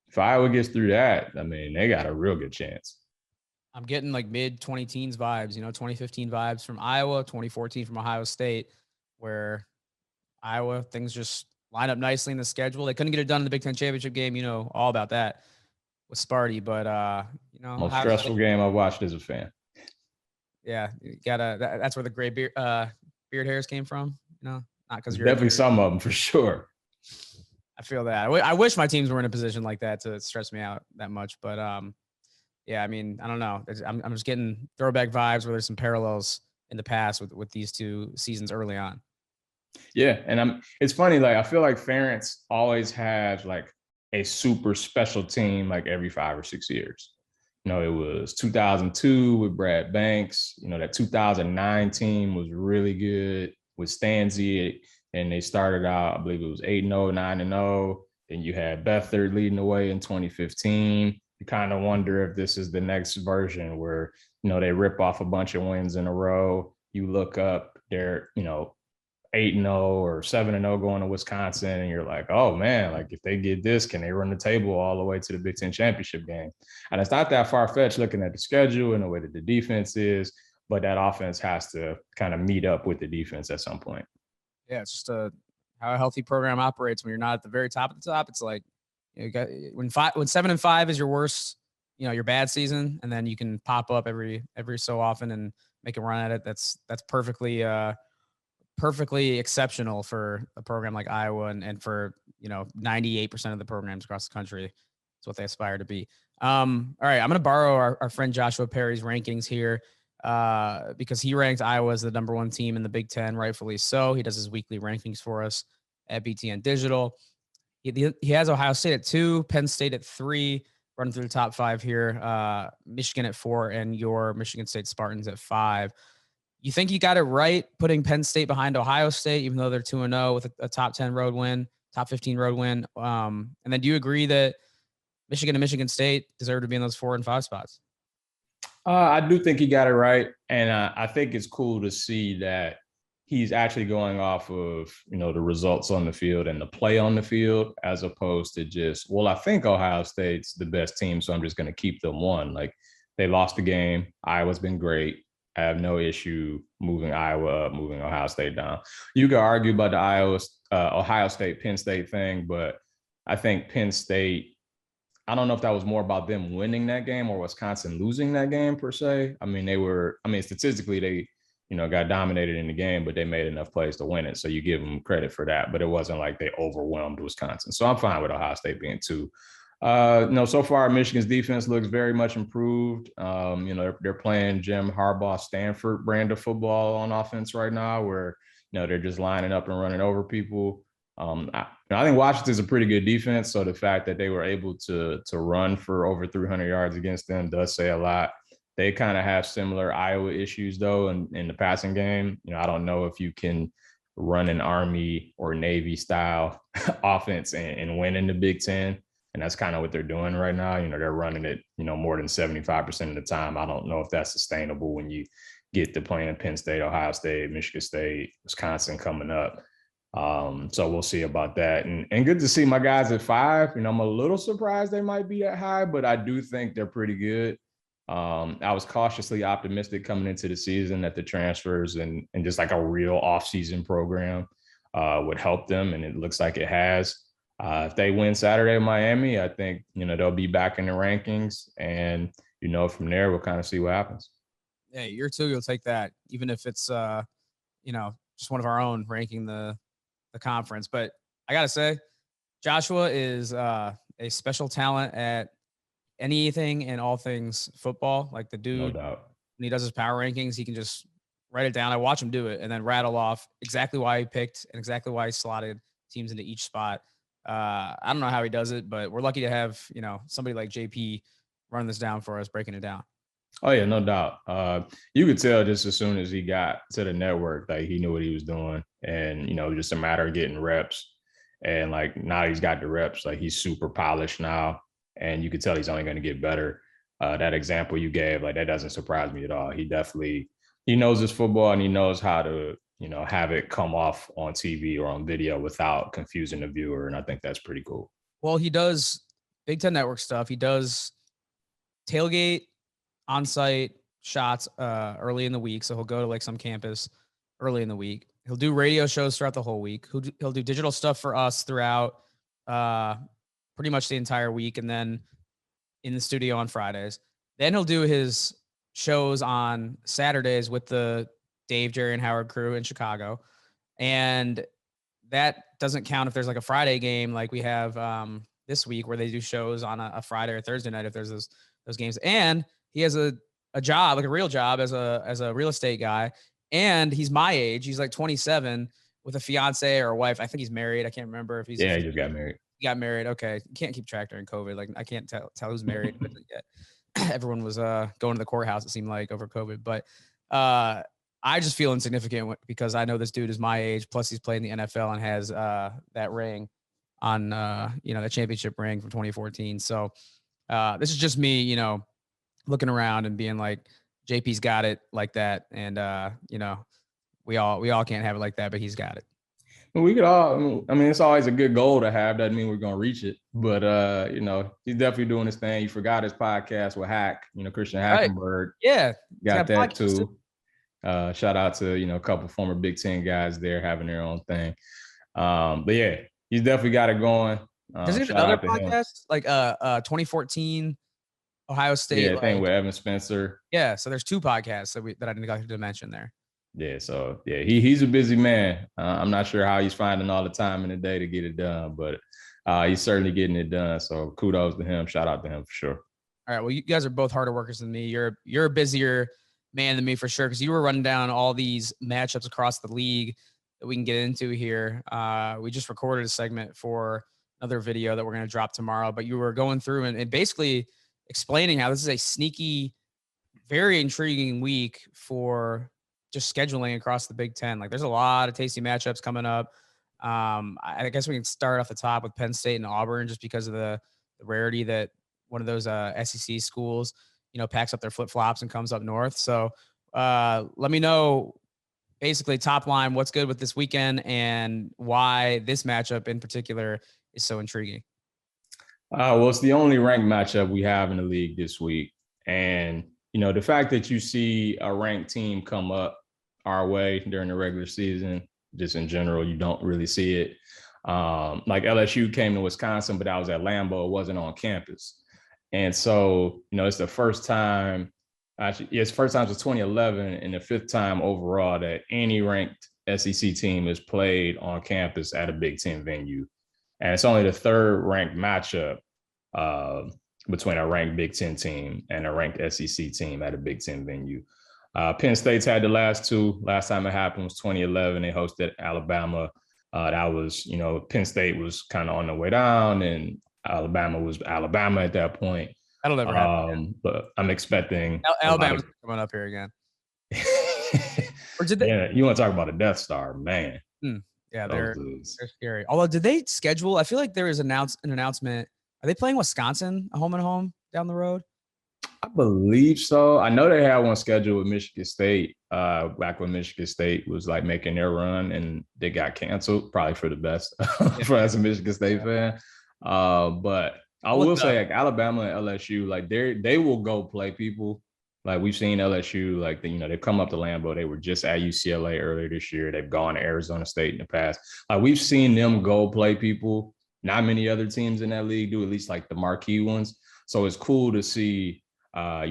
if Iowa gets through that, they got a real good chance. I'm getting like mid 2010s vibes, 2015 vibes from Iowa, 2014 from Ohio State, where Iowa, things just line up nicely in the schedule. They couldn't get it done in the Big Ten championship game, all about that with Sparty, but most stressful game I've watched as a fan. Yeah, you gotta. That's where the gray beard hairs came from. Not because you're definitely some of them for sure. I feel that. I wish my teams were in a position like that to stress me out that much, but yeah, I don't know. I'm just getting throwback vibes where there's some parallels in the past with these 2 seasons early on. Yeah, and it's funny. Like I feel like Ferentz always has like a super special team like every 5 or 6 years. It was 2002 with Brad Banks. That 2009 team was really good with Stanzi, and they started out, I believe it was 8-0, 9-0. Then you had Beathard leading the way in 2015. You kind of wonder if this is the next version where, they rip off a bunch of wins in a row. You look up, they're, 8-0 or 7-0 going to Wisconsin, and you're like, oh man, like if they get this, can they run the table all the way to the Big Ten championship game? And it's not that far-fetched looking at the schedule and the way that the defense is, but that offense has to kind of meet up with the defense at some point. Yeah, it's just how a healthy program operates when you're not at the very top of the top. It's like you got when 7-5 is your worst, your bad season, and then you can pop up every so often and make a run at it. That's perfectly exceptional for a program like Iowa and for 98% of the programs across the country. That's what they aspire to be. All right, I'm going to borrow our friend Joshua Perry's rankings here because he ranks Iowa as the number 1 team in the Big Ten, rightfully so. He does his weekly rankings for us at BTN Digital. He has Ohio State at 2, Penn State at 3, running through the top 5 here, Michigan at 4, and your Michigan State Spartans at 5. you think you got it right putting Penn State behind Ohio State, even though they're 2-0 with a top 10 road win, top 15 road win. And then do you agree that Michigan and Michigan State deserve to be in those 4 and 5 spots? I do think he got it right. And I think it's cool to see that he's actually going off of, the results on the field and the play on the field, as opposed to just, well, I think Ohio State's the best team, so I'm just going to keep them one. Like, they lost the game. Iowa's been great. I have no issue moving Iowa up, moving Ohio State down. You could argue about the Ohio State, Penn State thing, but I think Penn State, I don't know if that was more about them winning that game or Wisconsin losing that game per se. Statistically, they, got dominated in the game, but they made enough plays to win it. So you give them credit for that, but it wasn't like they overwhelmed Wisconsin. So I'm fine with Ohio State being 2. So far Michigan's defense looks very much improved. They're playing Jim Harbaugh Stanford brand of football on offense right now, where they're just lining up and running over people. I think Washington's a pretty good defense, so the fact that they were able to run for over 300 yards against them does say a lot. They kind of have similar Iowa issues though in the passing game. I don't know if you can run an Army or Navy style offense and win in the Big Ten. And that's kind of what they're doing right now. They're running it, more than 75% of the time. I don't know if that's sustainable when you get to playing Penn State, Ohio State, Michigan State, Wisconsin coming up. So we'll see about that. And good to see my guys at 5. I'm a little surprised they might be that high, but I do think they're pretty good. I was cautiously optimistic coming into the season that the transfers and just like a real offseason program would help them. And it looks like it has. If they win Saturday in Miami, I think, they'll be back in the rankings. And, from there, we'll kind of see what happens. Yeah, year 2, you'll take that, even if it's, just one of our own ranking the conference. But I got to say, Joshua is a special talent at anything and all things football. Like the dude, No doubt. When he does his power rankings, he can just write it down. I watch him do it and then rattle off exactly why he picked and exactly why he slotted teams into each spot. I don't know how he does it, but we're lucky to have, somebody like JP running this down for us, breaking it down. Oh, yeah, no doubt. You could tell just as soon as he got to the network, like he knew what he was doing. And, just a matter of getting reps. And like now he's got the reps, like he's super polished now. And you could tell he's only going to get better. That example you gave, like that doesn't surprise me at all. He knows his football and he knows how to, have it come off on TV or on video without confusing the viewer. And I think that's pretty cool. Well, he does Big Ten Network stuff. He does tailgate on-site shots early in the week. So he'll go to like some campus early in the week. He'll do radio shows throughout the whole week. He'll do digital stuff for us throughout pretty much the entire week. And then in the studio on Fridays. Then he'll do his shows on Saturdays with the Dave, Jerry, and Howard crew in Chicago. And that doesn't count if there's like a Friday game like we have this week where they do shows on a Friday or Thursday night if there's those games. And he has a job, like a real job as a real estate guy. And he's my age. He's like 27 with a fiance or a wife. I think he's married. I can't remember if he's. Yeah, he just got married. He got married. Okay. You can't keep track during COVID. Like I can't tell who's married. But everyone was going to the courthouse, it seemed like, over COVID. But I just feel insignificant because I know this dude is my age. Plus he's playing the NFL and has that ring on, the championship ring from 2014. So this is just me, looking around and being like, JP's got it like that. And, we all can't have it like that, but he's got it. We could all, it's always a good goal to have. Doesn't mean we're going to reach it, but, he's definitely doing his thing. He forgot his podcast with Hack, Christian Hackenberg. Right. Yeah. Got that too. Shout out to, a couple former Big Ten guys there having their own thing. But yeah, he's definitely got it going. Does he have another podcast like 2014 Ohio State? Yeah, thing with Evan Spencer. Yeah, so there's two podcasts that I neglected to mention there. Yeah, so yeah, he's a busy man. I'm not sure how he's finding all the time in the day to get it done, but he's certainly getting it done. So kudos to him. Shout out to him for sure. All right, well, you guys are both harder workers than me. You're a busier man than me for sure, because you were running down all these matchups across the league that we can get into here. We just recorded a segment for another video that we're going to drop tomorrow, but you were going through and basically explaining how this is a sneaky, very intriguing week for just scheduling across the Big Ten. Like there's a lot of tasty matchups coming up. I guess we can start off the top with Penn State and Auburn just because of the rarity that one of those SEC schools, packs up their flip flops and comes up north. So let me know basically top line, what's good with this weekend and why this matchup in particular is so intriguing. Well, it's the only ranked matchup we have in the league this week. And, the fact that you see a ranked team come up our way during the regular season, just in general, you don't really see it. Like LSU came to Wisconsin, but that was at Lambeau. It wasn't on campus. And so, it's the first time, actually, it's first time since 2011 and the fifth time overall that any ranked SEC team has played on campus at a Big Ten venue. And it's only the third ranked matchup between a ranked Big Ten team and a ranked SEC team at a Big Ten venue. Penn State's had the last two. Last time it happened was 2011. They hosted Alabama. That was, Penn State was kind of on the way down, and Alabama was Alabama at that point. That'll never happen. But I'm expecting Alabama's coming up here again. Or did they? Yeah, you want to talk about a Death Star, man? Yeah, they're scary. Although, did they schedule? I feel like there is an announcement. Are they playing Wisconsin, a home and home down the road? I believe so. I know they had one scheduled with Michigan State back when Michigan State was like making their run, and they got canceled. Probably for the best for as a Michigan State fan. But I will say, like Alabama and LSU, like they will go play people. Like we've seen LSU, like they've come up to Lambeau. They were just at UCLA earlier this year. They've gone to Arizona State in the past. Like we've seen them go play people. Not many other teams in that league do, at least like the marquee ones. So it's cool to see, a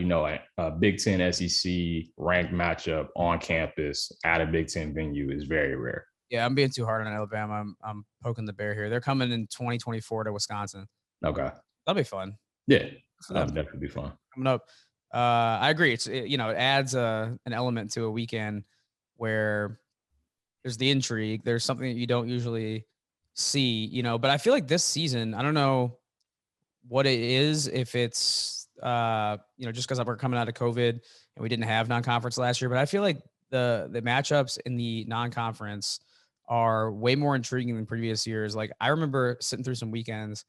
Big Ten SEC ranked matchup on campus at a Big Ten venue is very rare. Yeah, I'm being too hard on Alabama. I'm poking the bear here. They're coming in 2024 to Wisconsin. Okay, that'll be fun. Yeah, that'll definitely be fun. Coming up. I agree. It adds an element to a weekend where there's the intrigue. There's something that you don't usually see, but I feel like this season, I don't know what it is, if it's, just because we're coming out of COVID and we didn't have non-conference last year, but I feel like the matchups in the non-conference are way more intriguing than previous years. Like I remember sitting through some weekends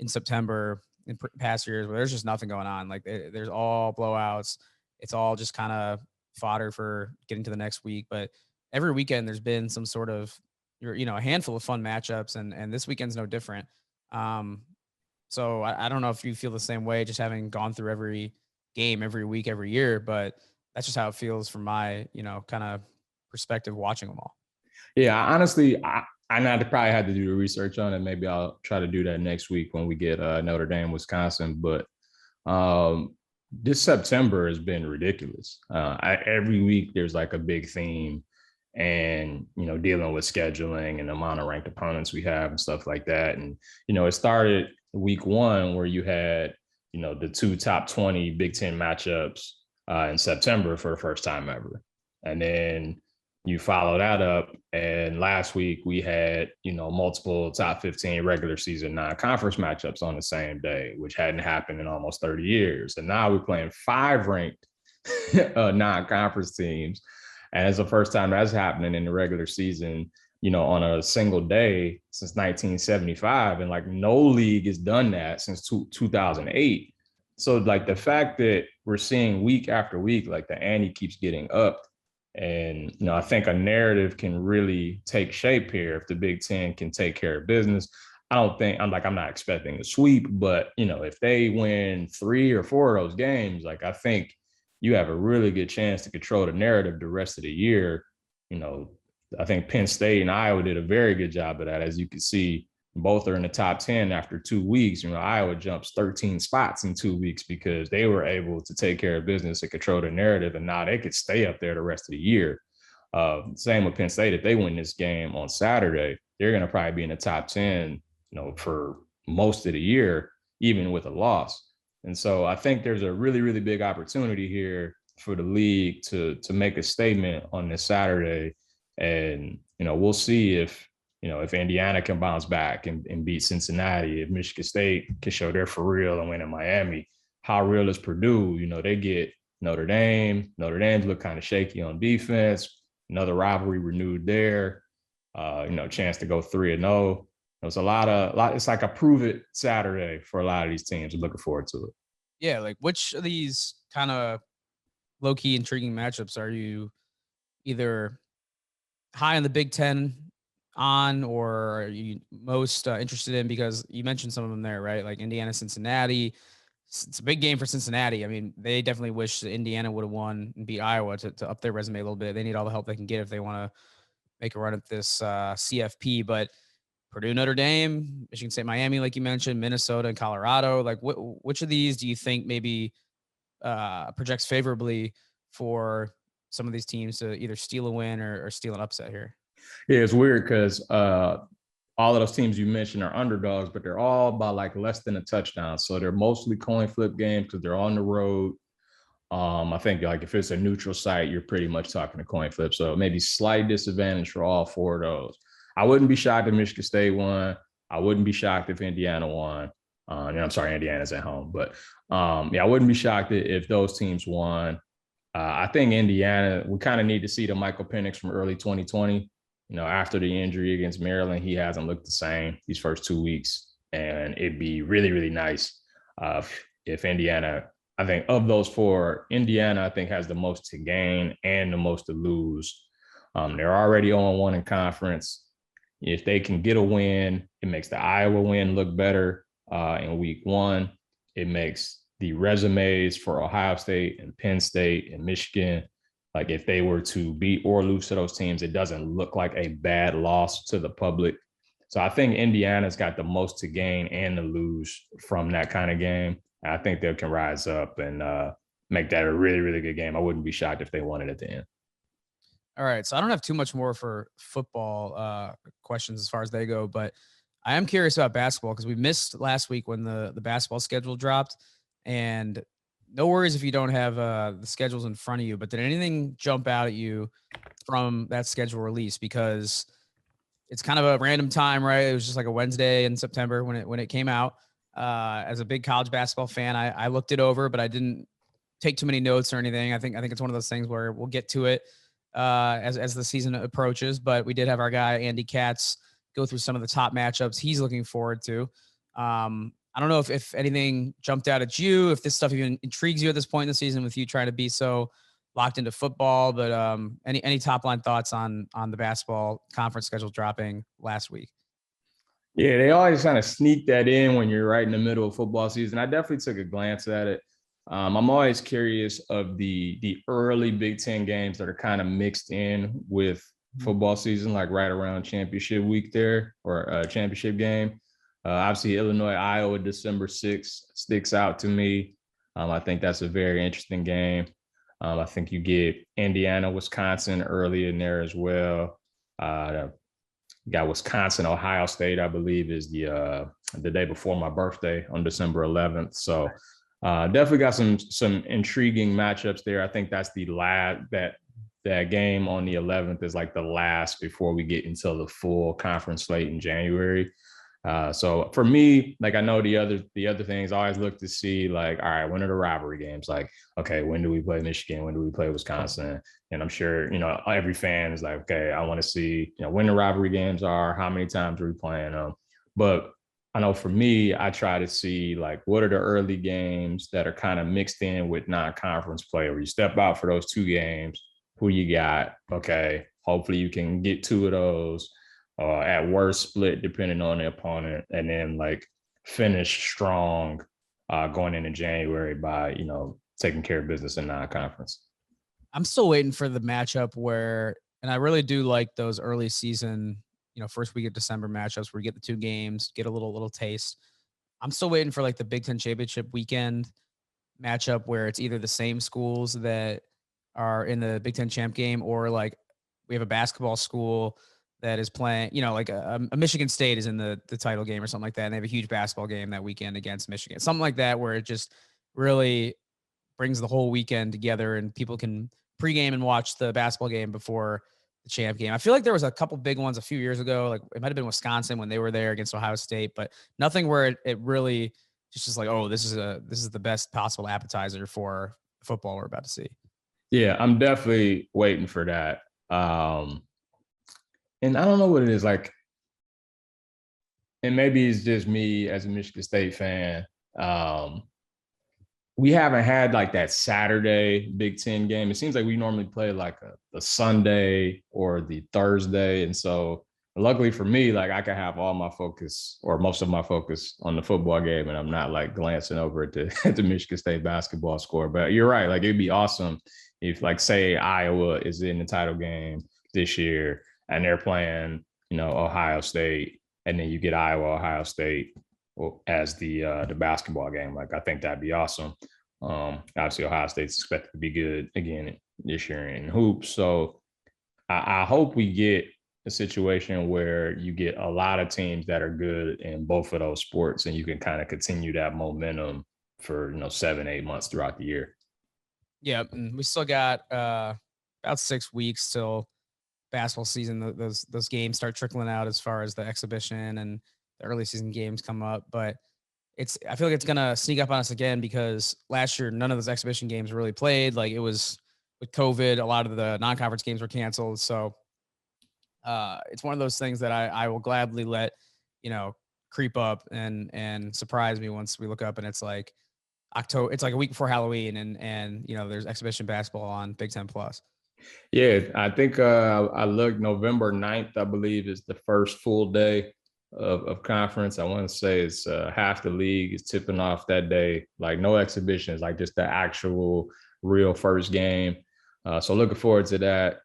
in September in past years where there's just nothing going on. Like there's all blowouts. It's all just kind of fodder for getting to the next week. But every weekend there's been some sort of, a handful of fun matchups, and this weekend's no different. So I don't know if you feel the same way, just having gone through every game, every week, every year, but that's just how it feels from my, kind of perspective watching them all. Yeah, honestly, I probably had to do the research on it. Maybe I'll try to do that next week when we get Notre Dame, Wisconsin. But this September has been ridiculous. Every week there's like a big theme, and dealing with scheduling and the amount of ranked opponents we have and stuff like that. And it started week one where you had the two top 20 Big Ten matchups in September for the first time ever, and then you follow that up, and last week we had, multiple top 15 regular season non-conference matchups on the same day, which hadn't happened in almost 30 years. And now we're playing 5 ranked non-conference teams. And it's the first time that's happening in the regular season, on a single day since 1975. And like no league has done that since 2008. So like the fact that we're seeing week after week, like the ante keeps getting upped. And, I think a narrative can really take shape here if the Big Ten can take care of business. I'm not expecting a sweep, but, if they win 3 or 4 of those games, like I think you have a really good chance to control the narrative the rest of the year. I think Penn State and Iowa did a very good job of that. As you can see, both are in the top 10 after 2 weeks. Iowa jumps 13 spots in 2 weeks because they were able to take care of business and control the narrative, and now they could stay up there the rest of the year. Same with Penn State. If they win this game on Saturday, they're going to probably be in the top 10, for most of the year, even with a loss. And so I think there's a really, really big opportunity here for the league to make a statement on this Saturday. And, we'll see if Indiana can bounce back and beat Cincinnati, if Michigan State can show they're for real and win in Miami. How real is Purdue? They get, Notre Dame. Notre Dame looked kind of shaky on defense. Another rivalry renewed there. Chance to go 3-0. There's a lot. It's like a prove it Saturday for a lot of these teams. I'm looking forward to it. Yeah, like which of these kind of low key intriguing matchups are you either high on the Big Ten on, or are you most interested in? Because you mentioned some of them there, right? Like Indiana, Cincinnati. It's a big game for Cincinnati. I mean, they definitely wish that Indiana would have won and beat Iowa to up their resume a little bit. They need all the help they can get if they want to make a run at this CFP. But Purdue, Notre Dame, Michigan State, Miami, like you mentioned, Minnesota and Colorado. Like, which of these do you think maybe projects favorably for some of these teams to either steal a win or steal an upset here? Yeah, it's weird because all of those teams you mentioned are underdogs, but they're all by like less than a touchdown. So they're mostly coin flip games because they're on the road. I think like if it's a neutral site, you're pretty much talking a coin flip. So maybe slight disadvantage for all four of those. I wouldn't be shocked if Michigan State won. I wouldn't be shocked if Indiana won. I'm sorry, Indiana's at home, but I wouldn't be shocked if those teams won. I think Indiana, we kind of need to see the Michael Penix from early 2020. After the injury against Maryland, he hasn't looked the same these first 2 weeks. And it'd be really, really nice if Indiana, I think of those four, Indiana, I think has the most to gain and the most to lose. They're already 0-1 in conference. If they can get a win, it makes the Iowa win look better in week 1. It makes the resumes for Ohio State and Penn State and Michigan, like if they were to beat or lose to those teams, it doesn't look like a bad loss to the public. So I think Indiana's got the most to gain and to lose from that kind of game. I think they can rise up and make that a really, really good game. I wouldn't be shocked if they won it at the end. All right. So I don't have too much more for football questions as far as they go, but I am curious about basketball because we missed last week when the basketball schedule dropped. And no worries if you don't have the schedules in front of you, but did anything jump out at you from that schedule release? Because it's kind of a random time, right? It was just like a Wednesday in September when it came out. As a big college basketball fan, I looked it over, but I didn't take too many notes or anything. I think it's one of those things where we'll get to it as the season approaches. But we did have our guy Andy Katz go through some of the top matchups he's looking forward to. I don't know if anything jumped out at you, if this stuff even intrigues you at this point in the season with you trying to be so locked into football, but any top line thoughts on the basketball conference schedule dropping last week? Yeah, they always kind of sneak that in when you're right in the middle of football season. I definitely took a glance at it. I'm always curious of the early Big Ten games that are kind of mixed in with football season, like right around championship week there or a championship game. Obviously, Illinois, Iowa, December 6th sticks out to me. I think that's a very interesting game. I think you get Indiana, Wisconsin early in there as well. You got Wisconsin, Ohio State, I believe, is the day before my birthday on December 11th. So definitely got some intriguing matchups there. I think that's the last that game on the 11th is like the last before we get into the full conference slate in January. So for me, like I know the other things I always look to see like, all right, when are the rivalry games? Like, okay, when do we play Michigan? When do we play Wisconsin? And I'm sure, every fan is like, okay, I want to see, when the rivalry games are, how many times are we playing them? But I know for me, I try to see like, what are the early games that are kind of mixed in with non-conference play where you step out for those 2 games, who you got? Okay, hopefully you can get 2 of those. At worst split depending on the opponent, and then like finish strong going into January by taking care of business in non-conference. I'm still waiting for the matchup where, and I really do like those early season, first week of December matchups where you get the 2 games, get a little taste. I'm still waiting for like the Big Ten championship weekend matchup where it's either the same schools that are in the Big Ten champ game or like we have a basketball school that is playing, like a Michigan State is in the title game or something like that. And they have a huge basketball game that weekend against Michigan, something like that, where it just really brings the whole weekend together and people can pregame and watch the basketball game before the champ game. I feel like there was a couple big ones a few years ago. Like it might've been Wisconsin when they were there against Ohio State, but nothing where it really just is like, oh, this is the best possible appetizer for football we're about to see. Yeah, I'm definitely waiting for that. And I don't know what it is like, and maybe it's just me as a Michigan State fan. We haven't had like that Saturday Big Ten game. It seems like we normally play like a Sunday or the Thursday. And so luckily for me, like I can have all my focus or most of my focus on the football game, and I'm not like glancing over at the Michigan State basketball score. But you're right. Like it'd be awesome if like say Iowa is in the title game this year and they're playing, Ohio State, and then you get Iowa, Ohio State as the basketball game. Like I think that'd be awesome. Obviously Ohio State's expected to be good again this year in hoops. So I hope we get a situation where you get a lot of teams that are good in both of those sports, and you can kind of continue that momentum for 7-8 months throughout the year. Yeah, and we still got about 6 weeks till basketball season. Those games start trickling out as far as the exhibition and the early season games come up. But I feel like it's gonna sneak up on us again because last year none of those exhibition games were really played. Like it was with COVID, a lot of the non-conference games were canceled. So it's one of those things that I will gladly let creep up and surprise me once we look up and it's like October. It's like a week before Halloween, and there's exhibition basketball on Big Ten Plus. Yeah, I think I looked November 9th, I believe, is the first full day of conference. I want to say it's half the league is tipping off that day. Like no exhibitions, like just the actual real first game. So looking forward to that.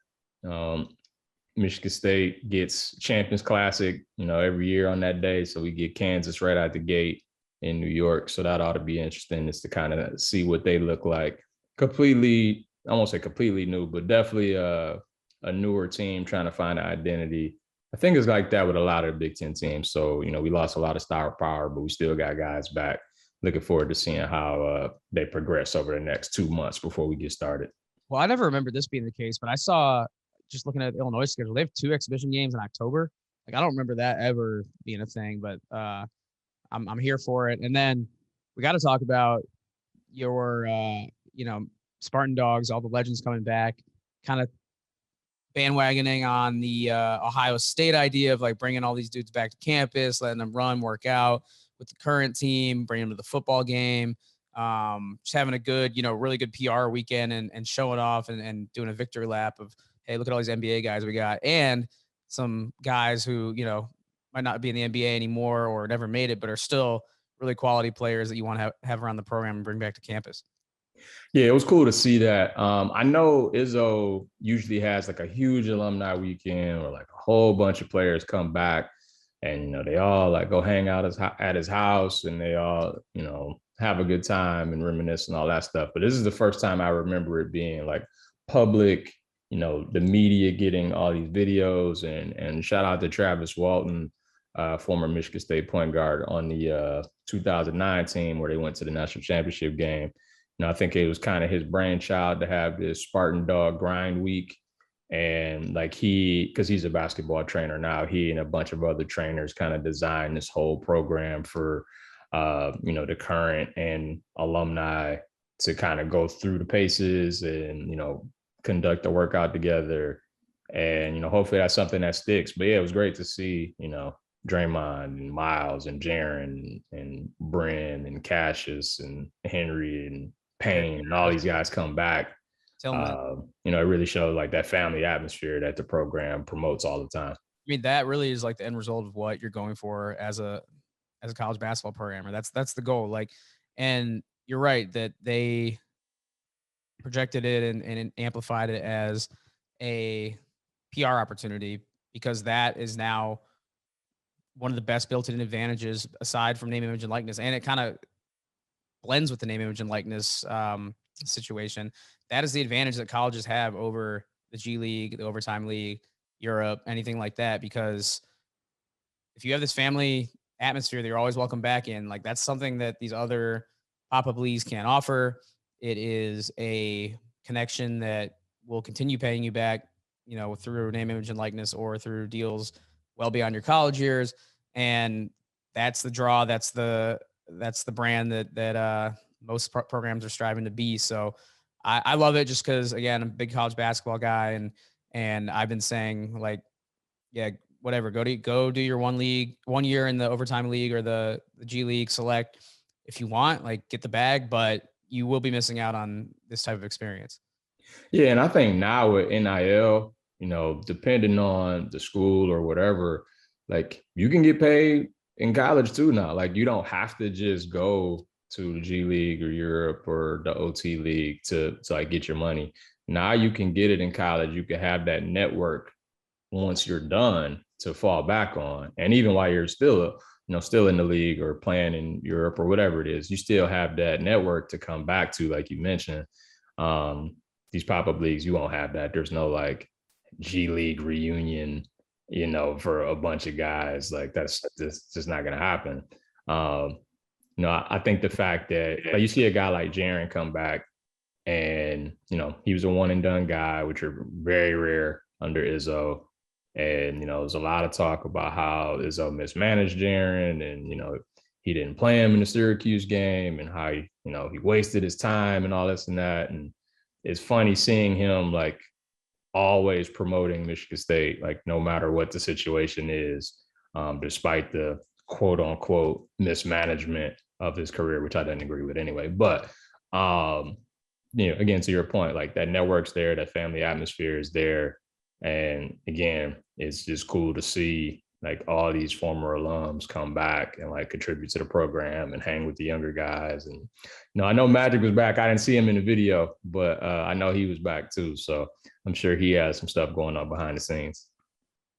Michigan State gets Champions Classic, every year on that day. So we get Kansas right out the gate in New York. So that ought to be interesting, is to kind of see what they look like. Completely, I won't say completely new, but definitely a newer team trying to find an identity. I think it's like that with a lot of the Big Ten teams. So, we lost a lot of star power, but we still got guys back. Looking forward to seeing how they progress over the next 2 months before we get started. Well, I never remember this being the case, but I saw, just looking at Illinois' schedule, they have 2 exhibition games in October. Like I don't remember that ever being a thing, but I'm here for it. And then we got to talk about your Spartan Dogs, all the legends coming back, kind of bandwagoning on the Ohio State idea of like bringing all these dudes back to campus, letting them run, work out with the current team, bringing them to the football game, just having a good, really good PR weekend and showing off and doing a victory lap of, hey, look at all these NBA guys we got, and some guys who, might not be in the NBA anymore or never made it, but are still really quality players that you want to have around the program and bring back to campus. Yeah, it was cool to see that. I know Izzo usually has like a huge alumni weekend where like a whole bunch of players come back, and they all like go hang out at his house, and they all have a good time and reminisce and all that stuff. But this is the first time I remember it being like public, the media getting all these videos, and shout out to Travis Walton, former Michigan State point guard on the 2009 team where they went to the national championship game. I think it was kind of his brainchild to have this Spartan Dog grind week. And like because he's a basketball trainer now, he and a bunch of other trainers kind of designed this whole program for, the current and alumni to kind of go through the paces and, conduct a workout together. And, hopefully that's something that sticks. But yeah, it was great to see, Draymond and Miles and Jaren and Bryn and Cassius and Henry and Payne and all these guys come back. It really shows like that family atmosphere that the program promotes all the time. I mean, that really is like the end result of what you're going for as a college basketball programmer. That's the goal. Like, and you're right that they projected it and amplified it as a PR opportunity, because that is now one of the best built-in advantages aside from name, image, and likeness. And it kind of blends with the name, image, and likeness situation. That is the advantage that colleges have over the G League, the Overtime League, Europe, anything like that. Because if you have this family atmosphere that you're always welcome back in, like that's something that these other pop-up leagues can't offer. It is a connection that will continue paying you back, through name, image, and likeness or through deals well beyond your college years. And that's the draw. That's the brand that most programs are striving to be. So I love it just because, again, I'm a big college basketball guy, and I've been saying, like, yeah, whatever, go do your 1 year in the overtime league or the G League select if you want, like, get the bag, but you will be missing out on this type of experience. Yeah, and I think now with NIL, depending on the school or whatever, like you can get paid in college too now. Like you don't have to just go to the G League or Europe or the OT League to like get your money. Now you can get it in college. You can have that network once you're done to fall back on. And even while you're still in the league or playing in Europe or whatever it is, you still have that network to come back to, like you mentioned. These pop-up leagues, you won't have that. There's no like G League reunion, for a bunch of guys. Like that's just not going to happen. I think the fact that like, you see a guy like Jaren come back and, he was a one and done guy, which are very rare under Izzo. And, there's a lot of talk about how Izzo mismanaged Jaren and, he didn't play him in the Syracuse game and how, he wasted his time and all this and that. And it's funny seeing him like always promoting Michigan State, like no matter what the situation is, despite the quote unquote mismanagement of his career, which I didn't agree with anyway. But, again, to your point, like that network's there, that family atmosphere is there. And again, it's just cool to see like all these former alums come back and like contribute to the program and hang with the younger guys. And, I know Magic was back. I didn't see him in the video, but I know he was back too. So I'm sure he has some stuff going on behind the scenes.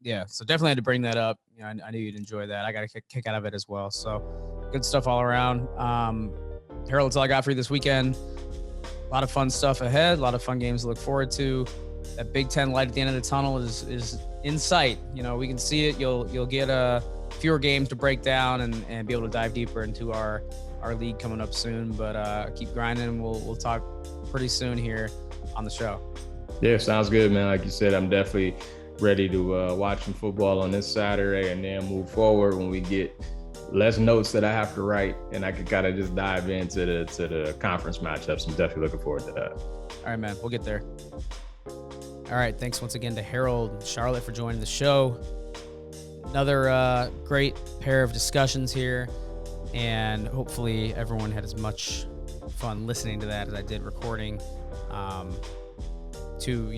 Yeah, so definitely had to bring that up. I knew you'd enjoy that. I got a kick out of it as well. So good stuff all around. Harold, that's all I got for you this weekend. A lot of fun stuff ahead. A lot of fun games to look forward to. That Big Ten light at the end of the tunnel is in sight. We can see it. You'll get fewer games to break down and be able to dive deeper into our league coming up soon. But keep grinding. We'll talk pretty soon here on the show. Yeah, sounds good, man. Like you said, I'm definitely ready to watch some football on this Saturday and then move forward when we get less notes that I have to write and I can kind of just dive into the conference matchups. I'm definitely looking forward to that. All right, man. We'll get there. All right. Thanks once again to Harold and Charlotte for joining the show. Another great pair of discussions here, and hopefully everyone had as much fun listening to that as I did recording. Two,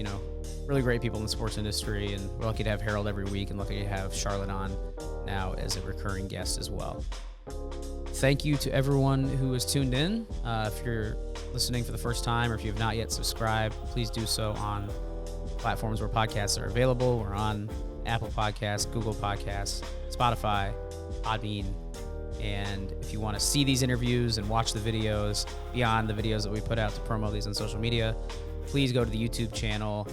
really great people in the sports industry, and we're lucky to have Harold every week and lucky to have Charlotte on now as a recurring guest as well. Thank you to everyone who has tuned in. If you're listening for the first time or if you have not yet subscribed, please do so on platforms where podcasts are available. We're on Apple Podcasts, Google Podcasts, Spotify, Podbean. And if you want to see these interviews and watch the videos beyond the videos that we put out to promote these on social media, please go to the YouTube channel,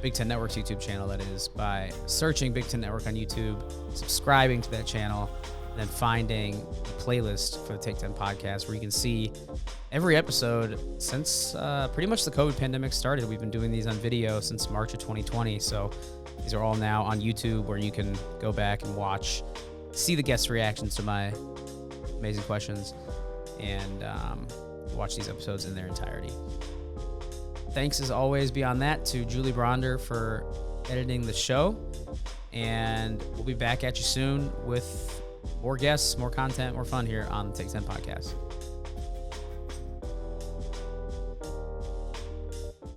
Big Ten Network's YouTube channel, that is, by searching Big Ten Network on YouTube, subscribing to that channel, and then finding the playlist for the Take 10 podcast where you can see every episode since pretty much the COVID pandemic started. We've been doing these on video since March of 2020. So these are all now on YouTube where you can go back and see the guest reactions to my amazing questions and watch these episodes in their entirety. Thanks as always beyond that to Julie Bronder for editing the show. And we'll be back at you soon with more guests, more content, more fun here on the Take 10 podcast.